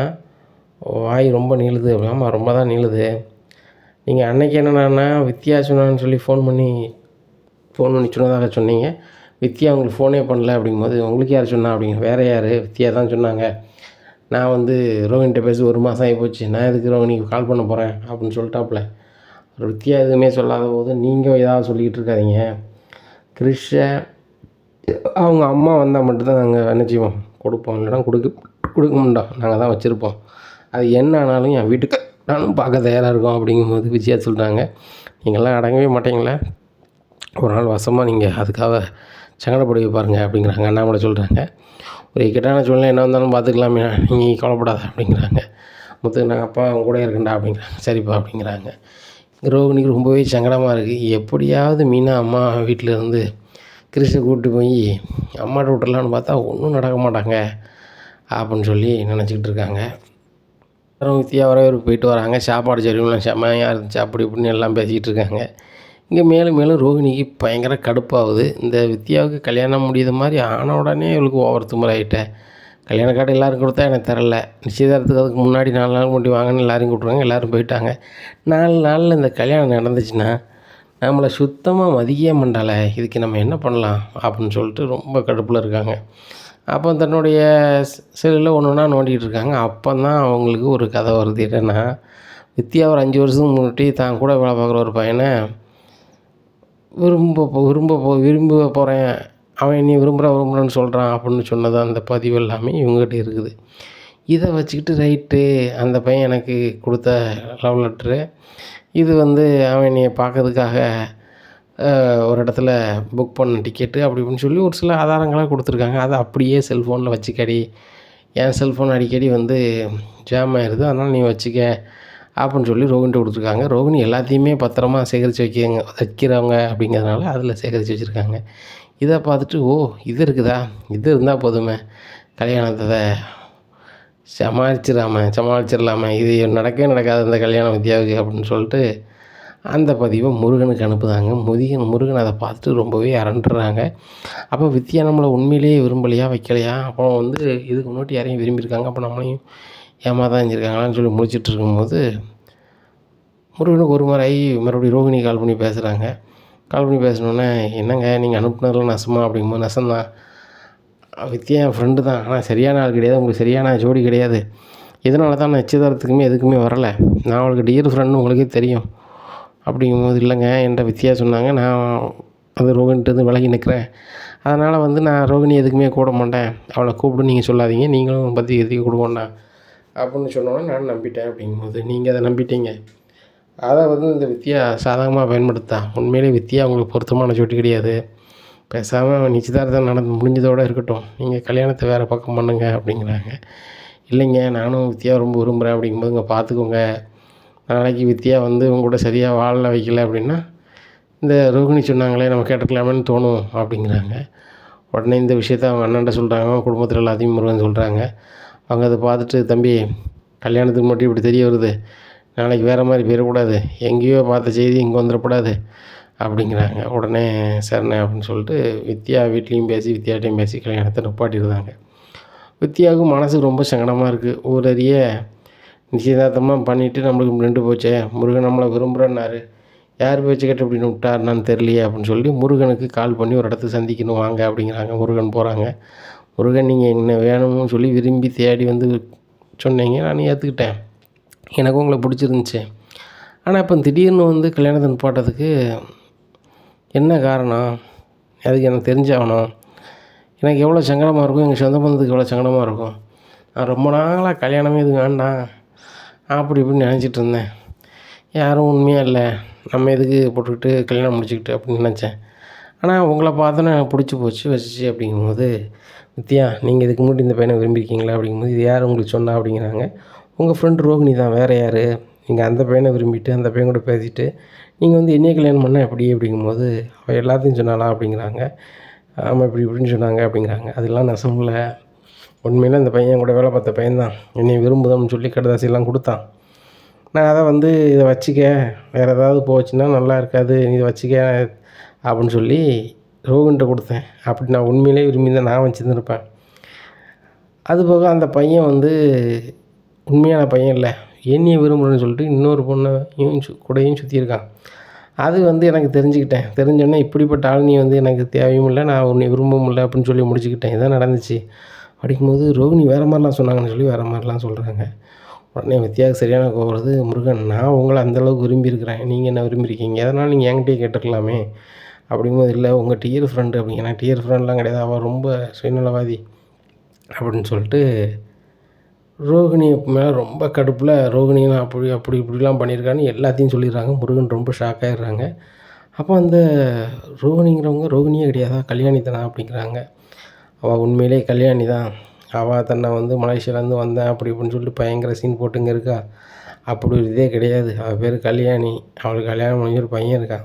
A: வாய் ரொம்ப நீளுது? ஆமாம் ரொம்ப தான் நீளுது. நீங்கள் அன்றைக்கி என்னென்னா வித்யா சொன்னான்னு சொல்லி ஃபோன் பண்ணி சொன்னதாக சொன்னீங்க. வித்யா உங்களுக்கு ஃபோனே பண்ணல அப்படிங்கும்போது, உங்களுக்கு யார் சொன்னா அப்படிங்க. வேறு யார்? வித்யா தான் சொன்னாங்க. நான் வந்து ரோஹினிட்ட பேசி 1 மாதம் ஆகிப்போச்சு, நான் எதுக்கு ரோஹினிக்கு கால் பண்ண போகிறேன் அப்படின்னு சொல்லிட்டாப்புல. வித்யா எதுவுமே சொல்லாத போது நீங்கள் ஏதாவது சொல்லிக்கிட்டு இருக்காதீங்க. கிறிஷை அவங்க அம்மா வந்தால் மட்டும்தான் நாங்கள் என்ன செய்வோம், கொடுப்போம். இல்லைனா கொடுக்க மாட்டோம், நாங்கள் தான் வச்சுருப்போம். அது என்ன ஆனாலும் என் வீட்டுக்கு நானும் பார்க்க தயாராக இருக்கோம் அப்படிங்கும்போது விஜயா சொல்கிறாங்க. நீங்கள்லாம் அடங்கவே மாட்டீங்களே, ஒரு நாள் வசமாக நீங்கள் அதுக்காக சங்கடப்படுவி பாருங்கள் அப்படிங்கிறாங்க. அண்ணாமலை சொல்கிறாங்க. ஒரு இக்கட்டான சூழ்நிலை என்ன வந்தாலும் பார்த்துக்கலாமே, நீங்கள் கவலைப்படாத அப்படிங்கிறாங்க. முத்துக்கு நாங்கள் அப்பா அவங்க கூட இருக்கேன்டா அப்படிங்கிறாங்க. சரிப்பா அப்படிங்கிறாங்க. ரோகிணிக்கு ரொம்பவே சங்கடமாக இருக்குது. எப்படியாவது மீனா அம்மா வீட்டிலேருந்து கிறிஷை கூப்பிட்டு போய் அம்மாட்ட விட்டுறலான்னு பார்த்தா ஒன்றும் நடக்க மாட்டாங்க அப்படின்னு சொல்லி நினச்சிக்கிட்டு இருக்காங்க. அப்புறம் வித்யா வரவேற்பு போயிட்டு வராங்க. சாப்பாடு சரிவுலாம் செம்மையாக இருந்துச்சு அப்படி இப்படின்னு எல்லாம் பேசிக்கிட்டு இருக்காங்க. இங்கே மேலும் மேலும் ரோகிணிக்கு பயங்கர கடுப்பாகுது. இந்த வித்யாவுக்கு கல்யாணம் முடியுத மாதிரி ஆன உடனே இவளுக்கு ஓவர் திமிராயிட்டேன். கல்யாண கார்டு எல்லோரும் கொடுத்தா எனக்கு தரல, நிச்சயதார்த்தத்துக்கு அதுக்கு முன்னாடி 4 நாள் முன்னாடி வாங்கன்னு எல்லோரும் கூப்பிட்ருவாங்க. எல்லோரும் போயிட்டாங்க. 4 நாளில் இந்த கல்யாணம் நடந்துச்சுன்னா நம்மளை சுத்தமாக மதிக்கவே மாட்டாள, இதுக்கு நம்ம என்ன பண்ணலாம் அப்படின்னு சொல்லிட்டு ரொம்ப கடுப்பில் இருக்காங்க. அப்போ தன்னுடைய செல்லில் ஒன்று ஒன்றா நோண்டிகிட்டு இருக்காங்க. அப்போ தான் அவங்களுக்கு ஒரு கதை வருது. என்னென்னா, வித்யா ஒரு 5 வருஷத்துக்கு முன்னாடி தான் கூட வேலை பார்க்குற ஒரு பையனை விரும்ப போகிறேன், அவன் நீ விரும்புகிறேன்னு சொல்கிறான் அப்படின்னு சொன்னது அந்த பதிவு எல்லாமே இவங்ககிட்ட இருக்குது. இதை வச்சுக்கிட்டு ரைட்டு அந்த பையன் எனக்கு கொடுத்த லவ் லெட்ரு, இது வந்து அவன் என்னைய பார்க்கறதுக்காக ஒரு இடத்துல புக் பண்ண டிக்கெட்டு அப்படி இப்படின்னு சொல்லி ஒரு சில ஆதாரங்களாக கொடுத்துருக்காங்க. அதை அப்படியே செல்ஃபோனில் வச்சுக்கடி, என் செல்ஃபோன் அடிக்கடி வந்து ஜாம் ஆயிடுது, அதனால் நீ வச்சுக்க அப்படின்னு சொல்லி ரோகிணிட்ட கொடுத்துருக்காங்க. ரோகிணி எல்லாத்தையுமே பத்திரமா சேகரித்து வைக்கிறவங்க அப்படிங்கிறதுனால அதில் சேகரித்து வச்சுருக்காங்க. இதை பார்த்துட்டு ஓ இது இருக்குதா, இது இருந்தால் போதுமே, கல்யாணத்தை சமாளிச்சிடலாமே, இது நடக்கவே நடக்காது இந்த கல்யாணம் வித்யாவுக்கு அப்படின்னு சொல்லிட்டு அந்த பதிவை முருகனுக்கு அனுப்புதாங்க. முருகன் அதை பார்த்துட்டு ரொம்பவே அரண்டுறாங்க. அப்போ வித்யா நம்மளை உண்மையிலேயே விரும்பலையா வைக்கலையா, அப்போ வந்து இதுக்கு முன்னாடி யாரையும் விரும்பியிருக்காங்க, அப்போ நம்மளையும் ஏமாதான் செஞ்சுருக்காங்களான்னு சொல்லி முடிச்சுட்டு இருக்கும்போது முருகனுக்கு ஒரு மாதிரி ஆகி மறுபடியும் ரோகிணி கால் பண்ணி பேசுகிறாங்க. கால் பண்ணி பேசினோன்னே, என்னங்க நீங்கள் அனுப்புனதில் நெசமா அப்படிங்கும்போது, நெசந்தான், வித்யா என் ஃப்ரெண்டு தான், ஆனால் சரியான ஆள் கிடையாது, உங்களுக்கு சரியான ஜோடி கிடையாது, இதனால தான் நான் நிச்சயதார்த்தத்துக்குமே எதுக்குமே வரலை, நான் அவளுக்கு டியர் ஃப்ரெண்டு உங்களுக்கே தெரியும் அப்படிங்கும்போது, இல்லைங்க என்கிட்ட வித்யா சொன்னாங்க, நான் அது ரோகிணிட்டேருந்து விலகி நிற்கிறேன், அதனால் வந்து நான் ரோகிணி எதுக்குமே கூட மாட்டேன், அவளை கூப்பிட்டு நீங்கள் சொல்லாதீங்க, நீங்களும் பற்றி எதுக்கு கொடுக்கண்டா அப்படின்னு சொன்னோன்னே நான் நம்பிட்டேன் அப்படிங்கும்போது, நீங்கள் அதை நம்பிட்டீங்க, அதை வந்து இந்த வித்யா சாதகமாக பயன்படுத்தா, உண்மையிலே வித்யா அவங்களுக்கு பொருத்தமான ஜோடி கிடையாது, பேசாமல் நிச்சயதார்த்தம் முடிஞ்சதோடு இருக்கட்டும், நீங்கள் கல்யாணத்தை வேறு பக்கம் பண்ணுங்க அப்படிங்கிறாங்க. இல்லைங்க நானும் வித்யா ரொம்ப விரும்புகிறேன் அப்படிங்கும்போது, இங்கே பார்த்துக்கோங்க, நாளைக்கு வித்யா வந்து உங்க கூட சரியாக வாழ வைக்கல அப்படின்னா இந்த ரோகிணி சொன்னாங்களே நம்ம கேட்டுக்கலாமேன்னு தோணும் அப்படிங்கிறாங்க. உடனே இந்த விஷயத்த அவங்க அண்ணன்ட்ட சொல்கிறாங்க, குடும்பத்தில் எல்லாத்தையும் முருகன் சொல்கிறாங்க. அவங்க அதை பார்த்துட்டு, தம்பி கல்யாணத்துக்கு மட்டும் இப்படி தெரிய வருது, நாளைக்கு வேறு மாதிரி போயிடக்கூடாது, எங்கேயோ பார்த்த செய்தி இங்கே வந்துடக்கூடாது அப்படிங்கிறாங்க. உடனே சரிண்ணே அப்படின்னு சொல்லிட்டு வித்யா வீட்லேயும் பேசி வித்யாட்டையும் பேசி கல்யாணத்தை நிப்பாட்டிடுறாங்க. வித்யாவுக்கு மனசுக்கு ரொம்ப சங்கடமாக இருக்குது. ஊரறிய நிச்சயதார்த்தமாக பண்ணிவிட்டு நம்மளுக்கு நின்று போச்சே, முருகன் நம்மளை விரும்புகிறேன்னாரு, யார் பேச்சு கேட்டு இப்படின்னு விட்டாருனான்னு தெரியலையே அப்படின்னு சொல்லி முருகனுக்கு கால் பண்ணி ஒரு இடத்துக்கு சந்திக்கணும் வாங்க அப்படிங்கிறாங்க. முருகன் போகிறாங்க. முருகன் நீங்கள் என்ன வேணும்னு சொல்லி விரும்பி தேடி வந்து சொன்னீங்க, நான் ஏற்றுக்கிட்டேன், எனக்கும் உங்களை பிடிச்சிருந்துச்சி, ஆனால் இப்போ திடீர்னு வந்து கல்யாணத்தை நிப்பாட்டத்துக்கு என்ன காரணம், அதுக்கு எனக்கு தெரிஞ்சாகணும், எனக்கு எவ்வளோ சங்கடமாக இருக்கும், எங்கள் சொந்த பந்தத்துக்கு எவ்வளோ சங்கடமாக இருக்கும், நான் ரொம்ப நாளாக கல்யாணமே இது வேண்டாம் அப்படி இப்படின்னு நினச்சிட்டு இருந்தேன், யாரும் உண்மையாக இல்லை, நம்ம எதுக்கு போட்டுக்கிட்டு கல்யாணம் முடிச்சுக்கிட்டு அப்படின்னு நினச்சேன். ஆனால் உங்களை பார்த்தோன்னே எனக்கு பிடிச்சி போச்சு வச்சுச்சு அப்படிங்கும்போது, வித்யா நீங்கள் இதுக்கு முன்னாடி இந்த பையனை விரும்பியிருக்கீங்களா அப்படிங்கும்போது, இது யார் உங்களுக்கு சொன்னா அப்படிங்கிறாங்க. உங்கள் ஃப்ரெண்ட் ரோகிணி தான், வேறு யார்? நீங்கள் அந்த பையனை விரும்பிட்டு அந்த பையன் கூட பேசிட்டு நீங்கள் வந்து என்னைய கல்யாணம் பண்ணால் எப்படி அப்படிங்கும்போது, அவள் எல்லாத்தையும் சொன்னாளா அப்படிங்கிறாங்க. ஆமாம் இப்படி இப்படின்னு சொன்னாங்க அப்படிங்கிறாங்க. அதெல்லாம் நெசமில்ல. உண்மையிலே அந்த பையன் கூட வேலை பார்த்த பையன்தான். என்னை விரும்புதம்னு சொல்லி கடிதாசியெல்லாம் கொடுத்தான். நான் அதை வந்து இதை வச்சுக்க, வேறு ஏதாவது போச்சுன்னா நல்லா இருக்காது, நீ இதை வச்சுக்க அப்படின்னு சொல்லி ரோகின்கிட்ட கொடுத்தேன். அப்படி நான் உண்மையிலே விரும்பி தான் நான் வச்சுருந்துருப்பேன். அதுபோக அந்த பையன் வந்து உண்மையான பையன் இல்லை, என்னையை விரும்புகிறேன்னு சொல்லிட்டு இன்னொரு பொண்ணையும் கூடயும் சுற்றியிருக்கான். அது வந்து எனக்கு தெரிஞ்சுக்கிட்டேன். தெரிஞ்சோடனே இப்படிப்பட்ட ஆள் நீ வந்து எனக்கு தேவையும் இல்லை, நான் உன்னை விரும்பவும் இல்லை அப்படின்னு சொல்லி முடிச்சுக்கிட்டேன். இதான் நடந்துச்சு. படிக்கும்போது ரோகிணி வேறு மாதிரிலாம் சொன்னாங்கன்னு சொல்லி வேறு மாதிரிலாம் சொல்கிறாங்க. உடனே வித்யாவுக்கு சரியான கோவம் வருது. முருகன், நான் உங்களை அந்தளவுக்கு விரும்பியிருக்கிறேன், நீங்கள் என்ன விரும்பியிருக்கீங்க, அதனால் நீங்கள் என்கிட்டயே கேட்டுருக்கலாமே அப்படிங்கும்போது, இல்லை உங்கள் டியர் ஃப்ரெண்டு அப்படிங்க. நான் டியர் ஃப்ரெண்ட்லாம் கிடையாது, அவள் ரொம்ப சுயநலவாதி அப்படின்னு சொல்லிட்டு ரோகிணி மேலே ரொம்ப கடுப்பில் ரோகிணியை நான் அப்படி அப்படி இப்படிலாம் பண்ணியிருக்கான்னு எல்லாத்தையும் சொல்லிடுறாங்க. முருகன் ரொம்ப ஷாக் ஆகிடுறாங்க. அப்போ அந்த ரோகிணிங்கிறவங்க ரோகிணியே கிடையாதா, கல்யாணி தானா அப்படிங்கிறாங்க. அவள் உண்மையிலே கல்யாணி தான். அவள் தன்னை வந்து மலேசியாவிலேருந்து வந்தேன் அப்படி இப்படின்னு சொல்லிட்டு பயங்கர சீன் போட்டுங்க இருக்கா. அப்படி ஒரு இதே கிடையாது. அவள் பேர் கல்யாணி. அவளுக்கு கல்யாணம் முடிஞ்ச ஒரு பையன் இருக்கான்.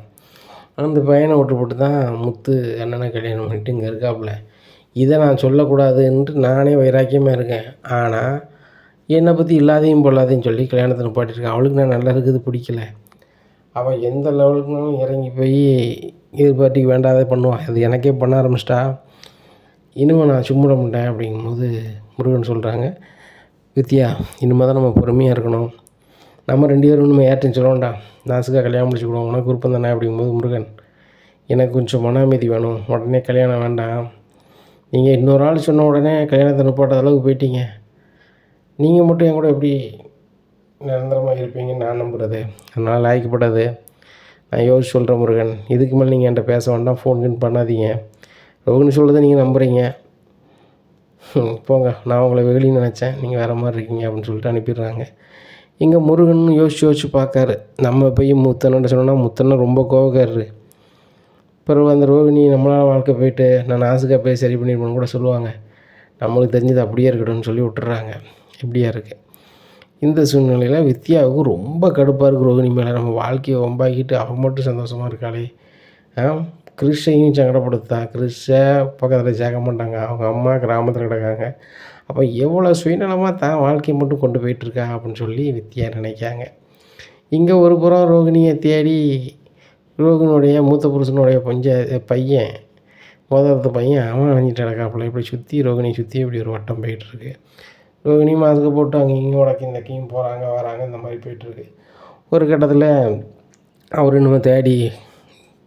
A: அந்த பையனை விட்டு போட்டு தான் முத்து அண்ணனை கல்யாணம் பண்ணிட்டு இங்கே இருக்காப்புல. இதை நான் சொல்லக்கூடாதுன்ட்டு நானே வைராக்கியமாக இருக்கேன். ஆனால் என்னை பற்றி இல்லாதையும் பொல்லாதையும் சொல்லி கல்யாணத்தை நிப்பாட்டியிருக்கேன். அவளுக்கு நான் நல்லா இருக்குது பிடிக்கல. அவள் எந்த லெவலுக்குனாலும் இறங்கி போய் எதிர்பார்ட்டிக்கு வேண்டாதே பண்ணுவாள். அது எனக்கே பண்ண ஆரம்பிச்சிட்டா. இனிமேல் நான் சும்மிட மாட்டேன் அப்படிங்கும்போது முருகன் சொல்கிறாங்க, வித்யா இனிமேல் தான் நம்ம பொறுமையாக இருக்கணும். நம்ம 2 பேரும் இனிமேல் யார்ட்டையும் சொல்ல வேண்டாம், நாசுக்காக கல்யாணம் முடிச்சுக்கிடுவோம், உனக்கு விருப்பம் தானே அப்படிங்கும்போது முருகன், எனக்கு கொஞ்சம் மன அமைதி வேணும், உடனே கல்யாணம் வேண்டாம். நீங்கள் இன்னொரு ஆள் சொன்ன உடனே கல்யாணத்தை நிப்பாட்ட அளவுக்கு போயிட்டீங்க. நீங்கள் மட்டும் என் கூட எப்படி நிரந்தரமாக இருப்பீங்கன்னு நான் நம்புகிறது. அதனால் லாய்க்கப்படாது. நான் யோசிச்சு சொல்கிறேன் முருகன், இதுக்கு மேலே நீங்கள் என்கிட்ட பேச வேண்டாம், ஃபோன் பண்ணாதீங்க. ரோகிணி சொல்கிறத நீங்கள் நம்புகிறீங்க, போங்க. நான் உங்களை வெகுளின்னு நினச்சேன், நீங்கள் வேறு மாதிரி இருக்கீங்க அப்படின்னு சொல்லிட்டு அனுப்பிடுறாங்க. இங்கே முருகன் யோசிச்சு பார்க்காரு. நம்ம போய் முத்தண்ணன்ட்ட சொன்னோன்னா முத்தண்ணன் ரொம்ப கோவக்காரரு. பிறகு அந்த ரோகிணி நம்மளால் வாழ்க்கை போயிட்டு நான் நாசுக்காக போய் சரி பண்ணியிருப்பேன்னு கூட சொல்லுவாங்க. நம்மளுக்கு தெரிஞ்சது அப்படியே இருக்கட்டும்னு சொல்லி விட்டுறாங்க. இப்படியா இருக்குது. இந்த சூழ்நிலையில் வித்யாவுக்கு ரொம்ப கடுப்பாக இருக்குது ரோகிணி மேலே. நம்ம வாழ்க்கையை வம்பாக்கிட்டு அவன் மட்டும் சந்தோஷமாக இருக்காளே. கிறிஷையும் சங்கடப்படுத்தா. கிறிஷை பக்கத்தில் சேர்க்க மாட்டாங்க, அவங்க அம்மா கிராமத்தில் கிடக்காங்க. அப்போ எவ்வளோ சுயநலமாக தான் வாழ்க்கையை மட்டும் கொண்டு போயிட்டுருக்கா அப்படின்னு சொல்லி வித்யா நினைக்காங்க. இங்கே ஒரு புறம் ரோகிணியை தேடி ரோகிணியுடைய மூத்த புருஷனுடைய பையன் மோதிரத்து பையன் அவன் அணிஞ்சிட்டு கிடக்காப்புல. இப்படி சுற்றி ரோகிணியை சுற்றி இப்படி ஒரு வட்டம் போயிட்டுருக்கு. ரோகிணி மாஸ்க்கு போட்டு அங்கே இங்கேயும் உடக்கி இந்தக்கையும் போகிறாங்க வராங்க, இந்த மாதிரி போயிட்டுருக்கு. ஒரு கட்டத்தில் அவர் இன்னும் தேடி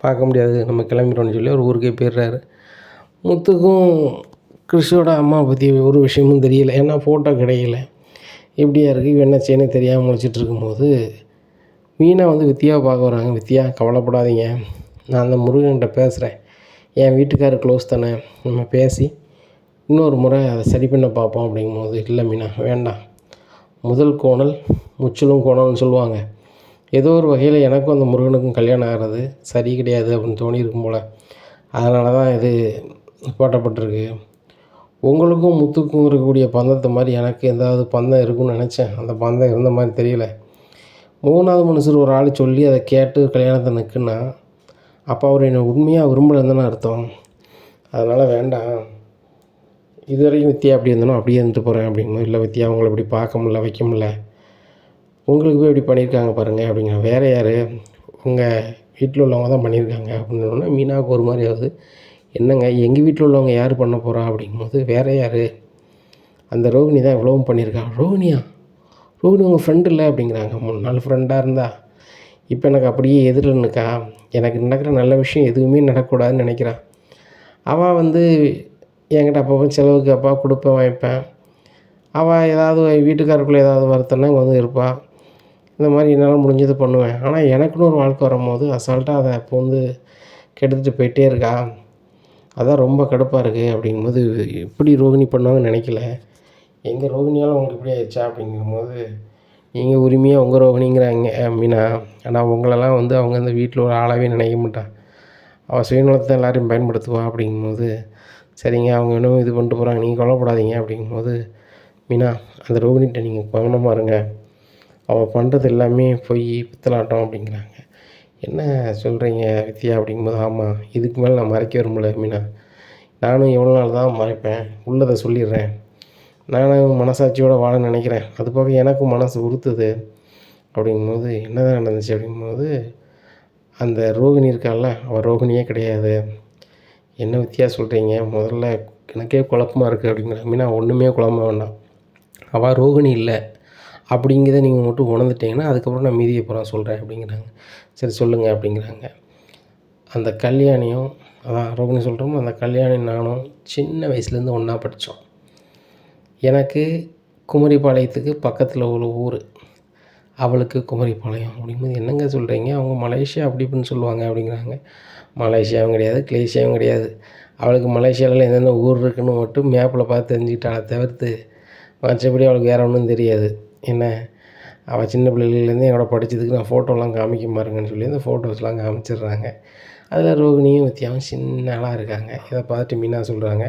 A: பார்க்க முடியாது, நம்ம கிளம்பிட்டோன்னு சொல்லி ஒரு ஊருக்கே போயிடுறாரு. முத்துக்கும் கிறிஷோட அம்மா பற்றி ஒரு விஷயமும் தெரியல, ஏன்னா ஃபோட்டோ கிடைக்கல. எப்படியா இருக்குது இவன் என்ன செய்யணும் தெரியாமல் முழிச்சிட்டு இருக்கும்போது மீனா வந்து வித்யாவை பார்க்க வராங்க. வித்யா கவலைப்படாதீங்க, நான் அந்த முருகன்கிட்ட பேசுகிறேன், என் வீட்டுக்காரர் க்ளோஸ் தானே, நம்ம பேசி இன்னொரு முறை அதை சரி பண்ண பார்ப்போம் அப்படிங்கும்போது, இல்லை மீனா வேண்டாம், முதல் கோணல் முற்றிலும் கோணல்னு சொல்லுவாங்க. ஏதோ ஒரு வகையில் எனக்கும் அந்த முருகனுக்கும் கல்யாணம் ஆகிறது சரி கிடையாது அப்படின்னு தோணியிருக்கும் போல், அதனால தான் இது போட்டப்பட்டிருக்கு. உங்களுக்கும் முத்துக்கும் இருக்கக்கூடிய பந்தத்தை மாதிரி எனக்கு எதாவது பந்தம் இருக்குன்னு நினச்சேன், அந்த பந்தம் இருந்த மாதிரி தெரியல. 3வது மனுஷர் ஒரு ஆள் சொல்லி அதை கேட்டு கல்யாணத்தை நிற்குன்னா அப்போ அவர் என்னை உண்மையாக விரும்பலைன்னு அர்த்தம். அதனால் வேண்டாம், இது வரைக்கும் வித்யா அப்படி இருந்தனோ அப்படியே இருந்துட்டு போகிறேன் அப்படிங்கும்போது, இல்லை வித்யா உங்களை இப்படி பார்க்க முடில வைக்க முடில, உங்களுக்கு போய் இப்படி பண்ணியிருக்காங்க பாருங்கள் அப்படிங்கிற. வேறு யார், உங்கள் வீட்டில் உள்ளவங்க தான் பண்ணியிருக்காங்க அப்படின்னோடனே மீனாவுக்கு ஒரு மாதிரி ஆகுது. என்னங்க எங்கள் வீட்டில் உள்ளவங்க யார் பண்ண போகிறா அப்படிங்கும்போது, வேறு யார், அந்த ரோகிணி தான் இவ்வளவும் பண்ணியிருக்கா. ரோகிணியா? ரோகிணி உங்கள் ஃப்ரெண்டு இல்லை அப்படிங்கிறாங்க. 3 நாள் ஃப்ரெண்டாக இருந்தா இப்போ எனக்கு அப்படியே எதிரில் நிற்கா. எனக்கு நடக்கிற நல்ல விஷயம் எதுவுமே நடக்கக்கூடாதுன்னு நினைக்கிறான். அவள் வந்து என்கிட்ட அப்பப்போ செலவுக்கு அப்பா கொடுப்பேன் வாங்கிப்பேன். அவள் ஏதாவது வீட்டுக்காரருக்குள்ளே ஏதாவது வருத்தம்னா இங்கே வந்து இருப்பாள். இந்த மாதிரி என்னால் முடிஞ்சது பண்ணுவேன். ஆனால் எனக்குன்னு ஒரு வாழ்க்கை வரும்போது அசால்ட்டாக அதை இப்போ வந்து கெடுத்துட்டு போயிட்டே இருக்கா. அதான் ரொம்ப கடுப்பாக இருக்குது அப்படிங்கும்போது, எப்படி ரோகிணி பண்ணுவாங்கன்னு நினைக்கல. எங்கள் ரோகிணியால் உங்களுக்கு இப்படி ஆயிடுச்சா அப்படிங்கும்போது, நீங்கள் உரிமையாக உங்கள் ரோகிணிங்கிறாங்க மீனா. ஆனால் உங்களெல்லாம் வந்து அவங்க அந்த வீட்டில் ஒரு ஆளாகவே நினைக்க மாட்டான். அவள் சுயநலத்தை எல்லாரையும் பயன்படுத்துவா. அப்படிங்கும்போது சரிங்க அவங்க இன்னும் இது பண்ணிட்டு போகிறாங்க, நீங்கள் கொல்லப்படாதீங்க அப்படிங்கும்போது மீனா அந்த ரோகிணிகிட்ட நீங்கள் கவனமாக இருங்க, அவள் பண்ணுறது எல்லாமே பொய் பித்தலாட்டம் அப்படிங்கிறாங்க. என்ன சொல்கிறீங்க வித்யா அப்படிங்கும்போது ஆமாம், இதுக்கு மேலே நான் மறைக்க விரும்பல மீனா. நானும் எவ்வளோ நாள் தான் மறைப்பேன், உள்ளதை சொல்லிடுறேன். நானும் மனசாட்சியோடு வாழ நினைக்கிறேன், அது போக எனக்கும் மனசு உறுத்துது அப்படிங்கும்போது என்ன தான் நடந்துச்சு அப்படிங்கும்போது அந்த ரோகிணி இருக்கால, அவள் ரோகிணியே கிடையாது. என்ன வித்தியா சொல்கிறீங்க, முதல்ல எனக்கே குழப்பமாக இருக்குது அப்படிங்கிறாங்க. மீனா ஒன்றுமே குழம்ப வேண்டாம், அவள் ரோகிணி இல்லை அப்படிங்கிறத நீங்கள் மட்டும் உணர்ந்துட்டீங்கன்னா அதுக்கப்புறம் நான் மீதியை அப்புறம் சொல்கிறேன் அப்படிங்கிறாங்க. சரி சொல்லுங்கள் அப்படிங்கிறாங்க. அந்த கல்யாணியும் அதான் ரோகிணி சொல்கிறோமோ, அந்த கல்யாணி நானும் சின்ன வயசுலேருந்து ஒன்றா படித்தோம். எனக்கு குமரிப்பாளையத்துக்கு பக்கத்தில் உள்ள ஊர், அவளுக்கு குமரிப்பாளையம். அப்படிங்கும்போது என்னங்க சொல்கிறீங்க, அவங்க மலேசியா அப்படி இப்படின்னு சொல்லுவாங்க அப்படிங்கிறாங்க. மலேசியாவும் கிடையாது, கிளேசியாவும் கிடையாது. அவளுக்கு மலேசியாவில் எந்தெந்த ஊர் இருக்குன்னு மட்டும் மேப்பில் பார்த்து தெரிஞ்சுக்கிட்டாளே தவிர்த்து மற்றபடி அவளுக்கு வேறு ஒன்றும் தெரியாது. என்ன அவள் சின்ன பிள்ளைகள்லேருந்து என்னோட படித்ததுக்கு நான் ஃபோட்டோலாம் காமிக்க பாருங்கன்னு சொல்லி அந்த ஃபோட்டோஸ்லாம் காமிச்சிடுறாங்க. அதில் ரோகிணியும் வித்யாவும் சின்ன ஆளாக இருக்காங்க. இதை பார்த்துட்டு மீனா சொல்கிறாங்க,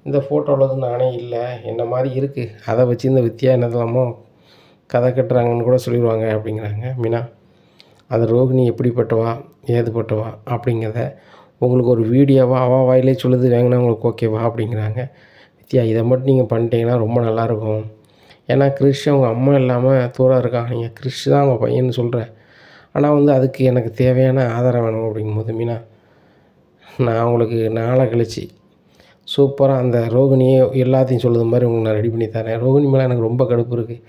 A: இந்த ஃபோட்டோவில் நானே இல்லை, என்ன மாதிரி இருக்குது, அதை வச்சு இந்த வித்யா என்னதெல்லாமோ கதை கட்டுறாங்கன்னு கூட சொல்லிடுவாங்க அப்படிங்கிறாங்க. மீனா அந்த ரோகிணி எப்படிப்பட்டவா ஏதுப்பட்டவா அப்படிங்கிறத உங்களுக்கு ஒரு வீடியோவாக அவள் வாயிலே சொல்லுது வேங்கினா உங்களுக்கு ஓகேவா அப்படிங்கிறாங்க. வித்யா இதை மட்டும் நீங்கள் பண்ணிட்டீங்கன்னா ரொம்ப நல்லாயிருக்கும். ஏன்னா கிறிஷ் அவங்க அம்மா இல்லாமல் தூரம் இருக்கான், நீங்கள் கிறிஷ் தான் அவங்க பையன்னு சொல்கிறேன், ஆனால் வந்து அதுக்கு எனக்கு தேவையான ஆதாரம் வேணும் அப்படிங்கும்போது மீனா நான் உங்களுக்கு நாளை கழிச்சு சூப்பராக அந்த ரோகிணியை எல்லாத்தையும் சொல்லுது மாதிரி உங்களுக்கு நான் ரெடி பண்ணி தரேன். ரோகிணி மேலே எனக்கு ரொம்ப கடுப்பு இருக்குது,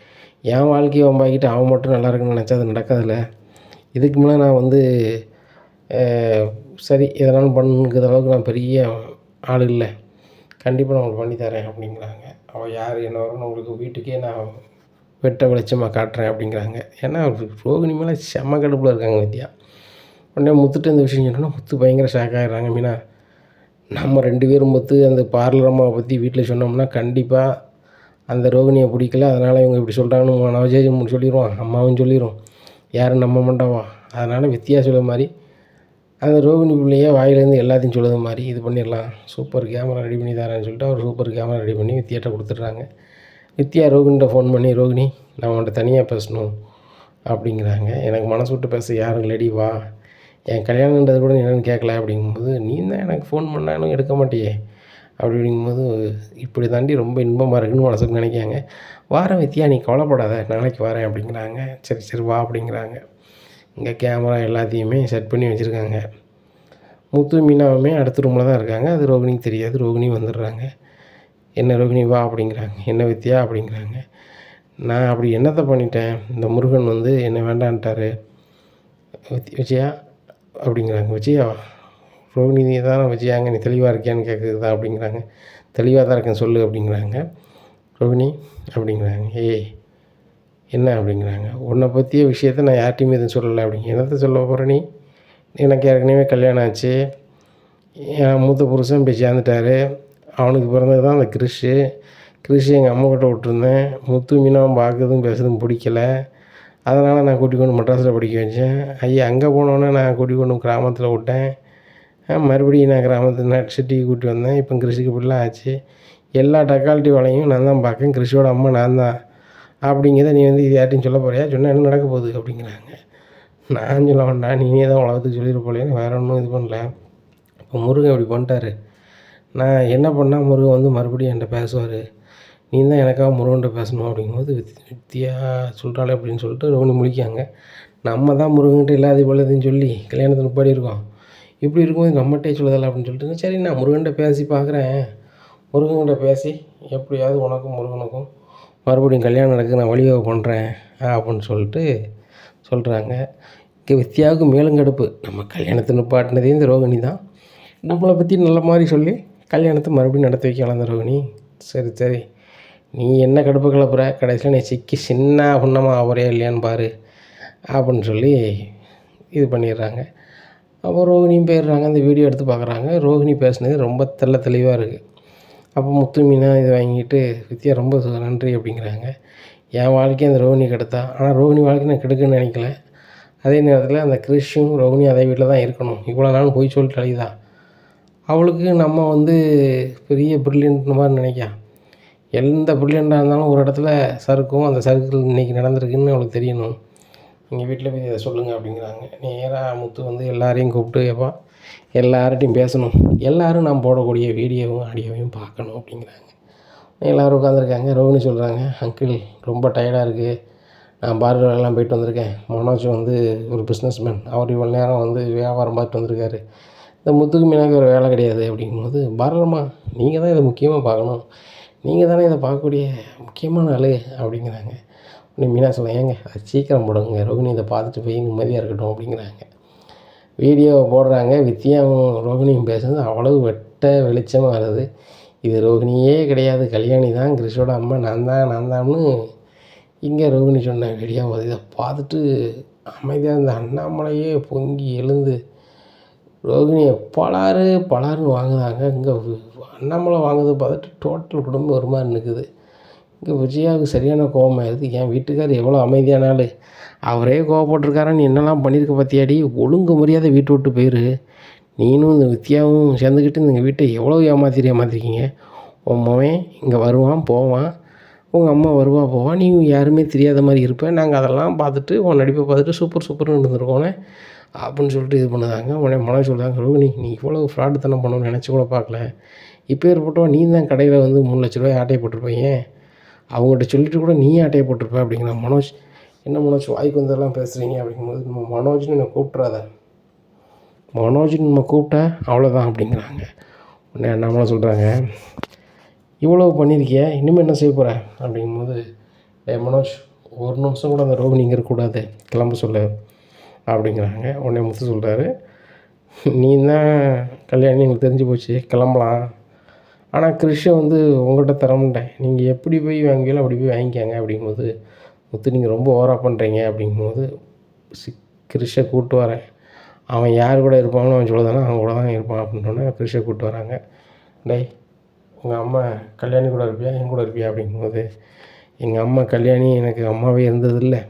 A: என் வாழ்க்கையை வம்பாக்கிட்டு அவன் மட்டும் நல்லா இருக்குன்னு நினச்சா அது நடக்காதில்ல. இதுக்கு மேலே நான் வந்து சரி எதனாலும் பண்ணுங்கிற அளவுக்கு நான் பெரிய ஆள் இல்லை, கண்டிப்பாக நான் உங்களுக்கு பண்ணித்தரேன் அப்படிங்கிறாங்க. அவள் யார் என்ன வரும்னு உங்களுக்கு வீட்டுக்கே நான் வெட்ட வெளிச்சமாக காட்டுறேன் அப்படிங்கிறாங்க. ஏன்னா ரோகிணி மேலே செம்ம கடுப்பில் இருக்காங்க வித்யா. உடனே முத்துட்டு இந்த விஷயம் சொன்னோன்னா முத்து பயங்கர ஷாக் ஆகிடுறாங்க. மீனா நம்ம 2 பேரும் முத்து அந்த பார்லர் அம்மாவை பற்றி வீட்டில் சொன்னோம்னா கண்டிப்பாக அந்த ரோகிணியை பிடிக்கல, அதனால் இவங்க இப்படி சொல்கிறாங்கன்னு நவஜேஜன் சொல்லிடுவான், அம்மாவும் சொல்லிடும், யாரும் நம்ப மாட்டாவா. அதனால் வித்யா சொல்ல மாதிரி அந்த ரோகிணி பிள்ளையே வாயிலேருந்து எல்லாத்தையும் சொல்லுது மாதிரி இது பண்ணிடலாம், சூப்பர் கேமரா ரெடி பண்ணி தரேன்னு சொல்லிட்டு அவர் சூப்பர் கேமரா ரெடி பண்ணி வித்யாட்ட கொடுத்துட்றாங்க. வித்யா ரோகிணிகிட்ட ஃபோன் பண்ணி, ரோகிணி நான் உன்கிட்ட தனியாக பேசணும் அப்படிங்கிறாங்க. எனக்கு மனசு விட்டு பேச யாரும் இல்லடி, வா, என் கல்யாணன்றது கூட என்னென்னு கேட்கல அப்படிங்கும்போது நீ தான் எனக்கு ஃபோன் பண்ணாலும் எடுக்க மாட்டியே அப்படிங்கும்போது இப்படி தாண்டி ரொம்ப இன்பமாக இருக்குன்னு மனசுக்கு நினைக்காங்க. வாரேன் வித்யா நீ கவலைப்படாத, நாளைக்கு வரேன் அப்படிங்கிறாங்க. சரி சரி வா அப்படிங்கிறாங்க. இங்கே கேமரா எல்லாத்தையுமே செட் பண்ணி வச்சுருக்காங்க. முத்து மீனாவுமே அடுத்த ரூமில் தான் இருக்காங்க, அது ரோகிணிக்கு தெரியாது. ரோகிணி வந்துடுறாங்க. என்ன ரோகிணி வா அப்படிங்கிறாங்க. என்ன வித்யா அப்படிங்கிறாங்க. நான் அப்படி என்னத்தை பண்ணிட்டேன், இந்த முருகன் வந்து என்னை வேண்டான்ட்டார் விஜயா அப்படிங்கிறாங்க. விஜயா ரோகிணி நீ தானே விஜயாங்க, நீ தெளிவாக இருக்கியான்னு கேட்குறது தான் அப்படிங்கிறாங்க. தெளிவாக தான் இருக்கேன் சொல்லு அப்படிங்கிறாங்க. ரோகிணி அப்படிங்கிறாங்க. ஏய் என்ன அப்படிங்கிறாங்க. உன்னை பற்றிய விஷயத்த நான் யார்ட்டையுமே எதுவும் சொல்லலை அப்படிங்க. என்னத்தை சொல்ல போகிற நீ, எனக்கு ஏற்கனவே கல்யாணம் ஆச்சு, என் மூத்த புருஷன் போய் சேர்ந்துட்டார், அவனுக்கு பிறந்தது தான் அந்த கிறிஷு. எங்கள் அம்மா கிட்ட விட்டுருந்தேன். முத்து மீனாவும் பார்க்குறதும் பேசுறதும் பிடிக்கல, அதனால் நான் கூட்டி கொண்டு மெட்ராஸில் படிக்க வச்சேன். ஐயா அங்கே போனோன்னே நான் கூட்டி கொண்டு கிராமத்தில் விட்டேன், மறுபடியும் நான் கிராமத்தில் நட் சிட்டிக்கு கூட்டி வந்தேன். இப்போ கிறிஷுக்கு இப்படிலாம் ஆச்சு, எல்லா டக்காலிட்டி வேலையும் நான் தான் பார்க்கேன், கிறிஷோட அம்மா நான் தான் அப்படிங்கிறத நீ வந்து இது யார்ட்டையும் சொல்ல போறியா, சொன்னால் என்ன நடக்க போகுது அப்படிங்கிறாங்க. நான் சொல்ல வேண்டாம், நீயே தான் உலகத்துக்கு சொல்லிட போலேன்னு வேறு ஒன்றும் இது பண்ணல. இப்போ முருகன் இப்படி பண்ணிட்டாரு, நான் என்ன பண்ணால் முருகன் வந்து மறுபடியும் என்கிட்ட பேசுவார், நீ தான் எனக்காக முருகன்கிட்ட பேசணும் அப்படிங்கும்போது வித்யா சொல்கிறாளே அப்படின்னு சொல்லிட்டு ரோகிணி முழிக்காங்க. நம்ம தான் முருகன்கிட்ட இல்லாத போலதையும் சொல்லி கல்யாணத்தில் நிப்பாடி இருக்கோம், இப்படி இருக்கும்போது நம்மகிட்டே சொல்லுதல்ல அப்படின்னு சொல்லிட்டு சரி நான் முருகன்கிட்ட பேசி பார்க்குறேன், முருகன்கிட்ட பேசி எப்படியாவது உனக்கும் முருகனுக்கும் மறுபடியும் கல்யாணம் நடக்குது நான் வழிவகை பண்ணுறேன் அப்படின்னு சொல்லிட்டு சொல்கிறாங்க. இங்கே வித்யாவுக்கு மேலும் கடுப்பு, நம்ம கல்யாணத்தை நிப்பாட்டினதே இந்த ரோகிணி தான், நம்மளை பற்றி நல்ல மாதிரி சொல்லி கல்யாணத்தை மறுபடியும் நடத்தி வைக்கலாம் அந்த ரோகிணி. சரி சரி நீ என்ன கடுப்பு கிளப்புற, கடைசியில் நீ சிக்கி சின்ன உண்ணமாக ஆவரே இல்லையான்னு பாரு அப்படின்னு சொல்லி இது பண்ணிடுறாங்க. அப்போ ரோகிணியும் போயிடுறாங்க. அந்த வீடியோ எடுத்து பார்க்குறாங்க. ரோகிணி பேசுனது ரொம்ப தெளிவாக இருக்குது. அப்போ முத்து மீனா இதை வாங்கிட்டு வித்யா ரொம்ப நன்றி அப்படிங்கிறாங்க. என் வாழ்க்கையை அந்த ரோகிணி கெடுத்தா. ஆனால் ரோகிணி வாழ்க்கை நான் கெடுக்குன்னு நினைக்கல. அதே நேரத்தில் அந்த கிறிஷும் ரோகிணியும் அதே வீட்டில் தான் இருக்கணும். இவ்வளோ நாள் பொய் சொல்லிட்டு அழியுதா. அவளுக்கு நம்ம வந்து பெரிய ப்ரில்லியன்ட் மாதிரி நினைக்கா. எந்த ப்ரில்லியண்ட்டாக இருந்தாலும் ஒரு இடத்துல சறுக்கும். அந்த சறுக்கல் இன்றைக்கி நடந்திருக்குன்னு அவளுக்கு தெரியணும். எங்கள் வீட்டில் போய் இதை சொல்லுங்கள் அப்படிங்கிறாங்க. நேராக முத்து வந்து எல்லாரையும் கூப்பிட்டு, எப்பா எல்லார்கிட்டையும் பேசணும், எல்லோரும் நான் போடக்கூடிய வீடியோவும் ஆடியோவையும் பார்க்கணும் அப்படிங்கிறாங்க. எல்லோரும் உட்காந்துருக்காங்க. ரோகிணி சொல்கிறாங்க, அங்கிள் ரொம்ப டயர்டாக இருக்குது, நான் பார்லர்லாம் போயிட்டு வந்திருக்கேன். மனோஜ் வந்து ஒரு பிஸ்னஸ் மேன், அவர் இவ்வளோ நேரம் வந்து வியாபாரம் பார்த்துட்டு வந்திருக்காரு. இந்த முத்துக்கு மீனாக்கு ஒரு வேலை கிடையாது அப்படிங்கும்போது, பார்லர்மா நீங்கள் தான் இதை முக்கியமாக பார்க்கணும், நீங்கள் தானே இதை பார்க்கக்கூடிய முக்கியமான ஆள் அப்படிங்கிறாங்க. உடனே மீனா சொல்ல, ஏங்க அது சீக்கிரம் போடுங்க, ரோகிணி இதை பார்த்துட்டு போய் நிம்மதியாக இருக்கட்டும் அப்படிங்கிறாங்க. வீடியோவை போடுறாங்க. வித்யாவும் ரோகிணியும் பேசுகிறது அவ்வளவு வெட்ட வெளிச்சமாக வருது. இது ரோகிணியே கிடையாது, கல்யாணி தான், கிறிஷோட அம்மா நான் தான்னு இங்கே ரோகிணி சொன்ன வீடியோ இதை பார்த்துட்டு அமைதியாக இருந்த அண்ணாமலையே பொங்கி எழுந்து ரோகிணியை பலாருன்னு வாங்குதாங்க. இங்கே அண்ணாமலை வாங்குறதை பார்த்துட்டு டோட்டல் குடும்பம் ஒரு மாதிரி நிற்குது. இங்கே விஜயாவுக்கு சரியான கோபமாயிருது. என் வீட்டுக்கார் எவ்வளோ அமைதியான ஆள், அவரே கோவப்பட்டிருக்காரா, நீ என்னெல்லாம் பண்ணியிருக்க பார்த்தியாடி, ஒழுங்கு மரியாதை வீட்டை விட்டு போயிரு, நீனும் இந்த வித்யாவும் சேர்ந்துக்கிட்டு இந்த வீட்டை எவ்வளோ ஏமாற்றிருக்கீங்க. உன் மகன் இங்கே வருவான் போவான், உங்கள் அம்மா வருவா போவா, நீ யாருமே தெரியாத மாதிரி இருப்பேன், நாங்கள் அதெல்லாம் பார்த்துட்டு உன் நடிப்பை பார்த்துட்டு சூப்பர்னு இருந்திருக்கோனே அப்படின்னு சொல்லிட்டு இது பண்ணுதாங்க. உடனே மனசு சொல்கிறாங்க, ரோகிணி நீ இவ்வளோ ஃப்ராடுத்தனம் பண்ணணும்னு நினச்சி கூட பார்க்கல, இப்போ ஏற்பட்டவா நீ தான் கடையில் வந்து 3 லட்ச ரூபாய் ஆட்டையை போட்டிருப்பீங்க, அவங்ககிட்ட சொல்லிட்டு கூட நீ ஆட்டையை போட்டிருப்ப அப்படிங்கிற. மனோஜ், என்ன மனோஜ் வாய்க்கு வந்தெல்லாம் பேசுகிறீங்க அப்படிங்கும்போது, நம்ம மனோஜ்னு என்னை கூப்பிட்றாத, மனோஜ்னு நம்ம கூப்பிட்டா அவ்வளோதான் அப்படிங்கிறாங்க. உடனே அண்ணாமலை சொல்கிறாங்க, இவ்வளோ பண்ணியிருக்கிய, இனிமேல் என்ன செய்ய போகிற அப்படிங்கும்போது, மனோஜ் ஒரு நிமிஷம் கூட அந்த ரோகிணி இங்கே இருக்கக்கூடாது, கிளம்ப சொல்லு அப்படிங்கிறாங்க. உடனே முத்து சொல்கிறாரு, நீ தான் கல்யாணம் எங்களுக்கு தெரிஞ்சு போச்சு, கிளம்பலாம், ஆனால் கிறிஷை வந்து உங்கள்கிட்ட தரமாட்டேன், நீங்கள் எப்படி போய் வாங்கிக்கலாம் அப்படி போய் வாங்கிக்காங்க அப்படிங்கும்போது, முத்து நீங்கள் ரொம்ப ஓவராக பண்ணுறீங்க அப்படிங்கும்போது, கிறிஷை கூப்பிட்டு வரேன், அவன் யார் கூட இருப்பான்னு அவன் சொல்லுதானே அவன் கூட தான் இருப்பான் அப்படின்னோடனே கிறிஷை கூப்பிட்டு வராங்க. டேய் உங்கள் அம்மா கல்யாணி கூட இருப்பியா, என் கூட இருப்பியா அப்படிங்கும்போது, எங்கள் அம்மா கல்யாணி எனக்கு அம்மாவே இருந்ததில்லை,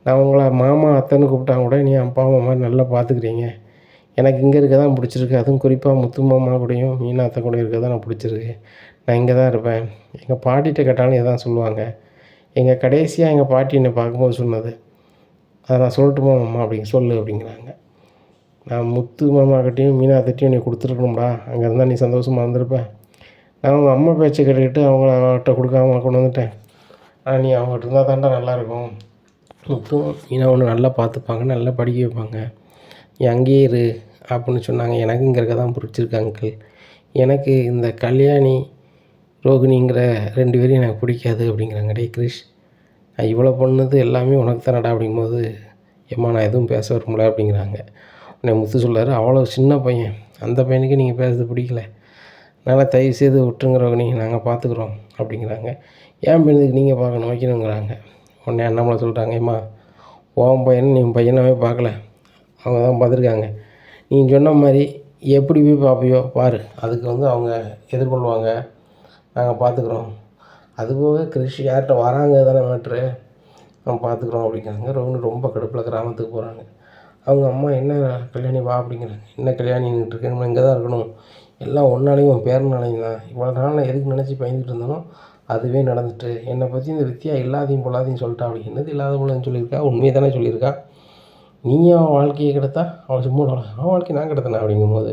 A: நான் உங்களை மாமா அத்தைன்னு கூப்பிட்டாங்க கூட நீ அப்பா அம்மா மாதிரி நல்லா பார்த்துக்கிறீங்க, எனக்கு இங்கே இருக்க தான் பிடிச்சிருக்கு, அதுவும் குறிப்பாக முத்து மாமா கூடயும் மீனா அத்தை கூட இருக்க தான் நான் பிடிச்சிருக்கு, நான் இங்கே தான் இருப்பேன், எங்கள் பாட்டிகிட்ட கேட்டாலும் இதான் சொல்லுவாங்க, எங்கள் கடைசியாக எங்கள் பாட்டி என்னை பார்க்கும்போது சொன்னது, அதை நான் சொல்லட்டுமா மாமா அப்படிங்க சொல்லு அப்படிங்கிறாங்க. நான் முத்து மாமாக்கிட்டையும் மீனா அத்தைட்டையும் நீ கொடுத்துருக்கணும்டா, அங்கே இருந்தால் நீ சந்தோஷமாக இருந்திருப்பேன், நான் அவங்க அம்மா பேச்சை கேட்டுக்கிட்டு அவங்கள்ட்ட கொடுக்காம கொண்டு வந்துட்டேன், ஆனால் நீ அவங்ககிட்ட இருந்தால் தாண்டா நல்லாயிருக்கும், முத்தும் மீனா ஒன்று நல்லா பார்த்துப்பாங்க, நல்லா படிக்க வைப்பாங்க, நீ அங்கேயே இரு அப்படின்னு சொன்னாங்க. எனக்கு இங்கே இருக்க தான் பிடிச்சிருக்கு அங்கிள், எனக்கு இந்த கல்யாணி ரோகிணிங்கிற 2 பேரையும் எனக்கு பிடிக்காது அப்படிங்கிறாங்க. டே கிரிஷ், நான் இவ்வளோ பண்ணது எல்லாமே உனக்கு தானடா அப்படிங்கும்போது, ஏம்மா நான் எதுவும் பேச வரும்ல அப்படிங்கிறாங்க. உடனே முத்து சொல்கிறாரு, அவ்வளோ சின்ன பையன், அந்த பையனுக்கு நீங்கள் பேசுறது பிடிக்கல, அதனால் தயவுசெய்து விட்டுருங்க ரோகிணி, நாங்கள் பார்த்துக்குறோம் அப்படிங்கிறாங்க. ஏன் பையனுக்கு நீங்கள் பார்க்கணும் வைக்கணுங்கிறாங்க. உடனே அண்ணாமலை சொல்கிறாங்க, ஏம்மா உன் பையன் நீ பையனாவே பார்க்கல, அவங்க தான் பார்த்துருக்காங்க, நீ சொன்ன மாதிரி எப்படி போய் பார்ப்பியோ பாரு, அதுக்கு வந்து அவங்க எதிர்கொள்வாங்க, நாங்கள் பார்த்துக்குறோம், அதுபோக கிறிஷ் யார்கிட்ட வராங்க தானே மேட்ரு, நம்ம பார்த்துக்குறோம் அப்படிங்கிறாங்க. ரோகிணி ரொம்ப கடுப்பில் கிராமத்துக்கு போகிறாங்க. அவங்க அம்மா, என்ன கல்யாணி வா அப்படிங்கிறாங்க. என்ன கல்யாணின்னுட்டு இருக்கேன், நம்ம இங்கே தான் இருக்கணும், எல்லாம் ஒன்றாலையும் உன் பேரனாலையும் தான், இவ்வளோ நாள் நான் எதுக்கு நினச்சி பயந்துட்டு இருந்தானோ அதுவே நடந்துட்டு, என்னை பற்றி இந்த வித்தியா இல்லாதையும் பொல்லாதையும் சொல்லிட்டா அப்படி. என்னது இல்லாத பொல்லாதையும் சொல்லியிருக்கா, உண்மையை தானே சொல்லியிருக்கா, நீ அவன் வாழ்க்கையை கெடுத்தா அவன் சும்மா அவன் வாழ்க்கையை நான் கெடுத்தேன் அப்படிங்கும்போது,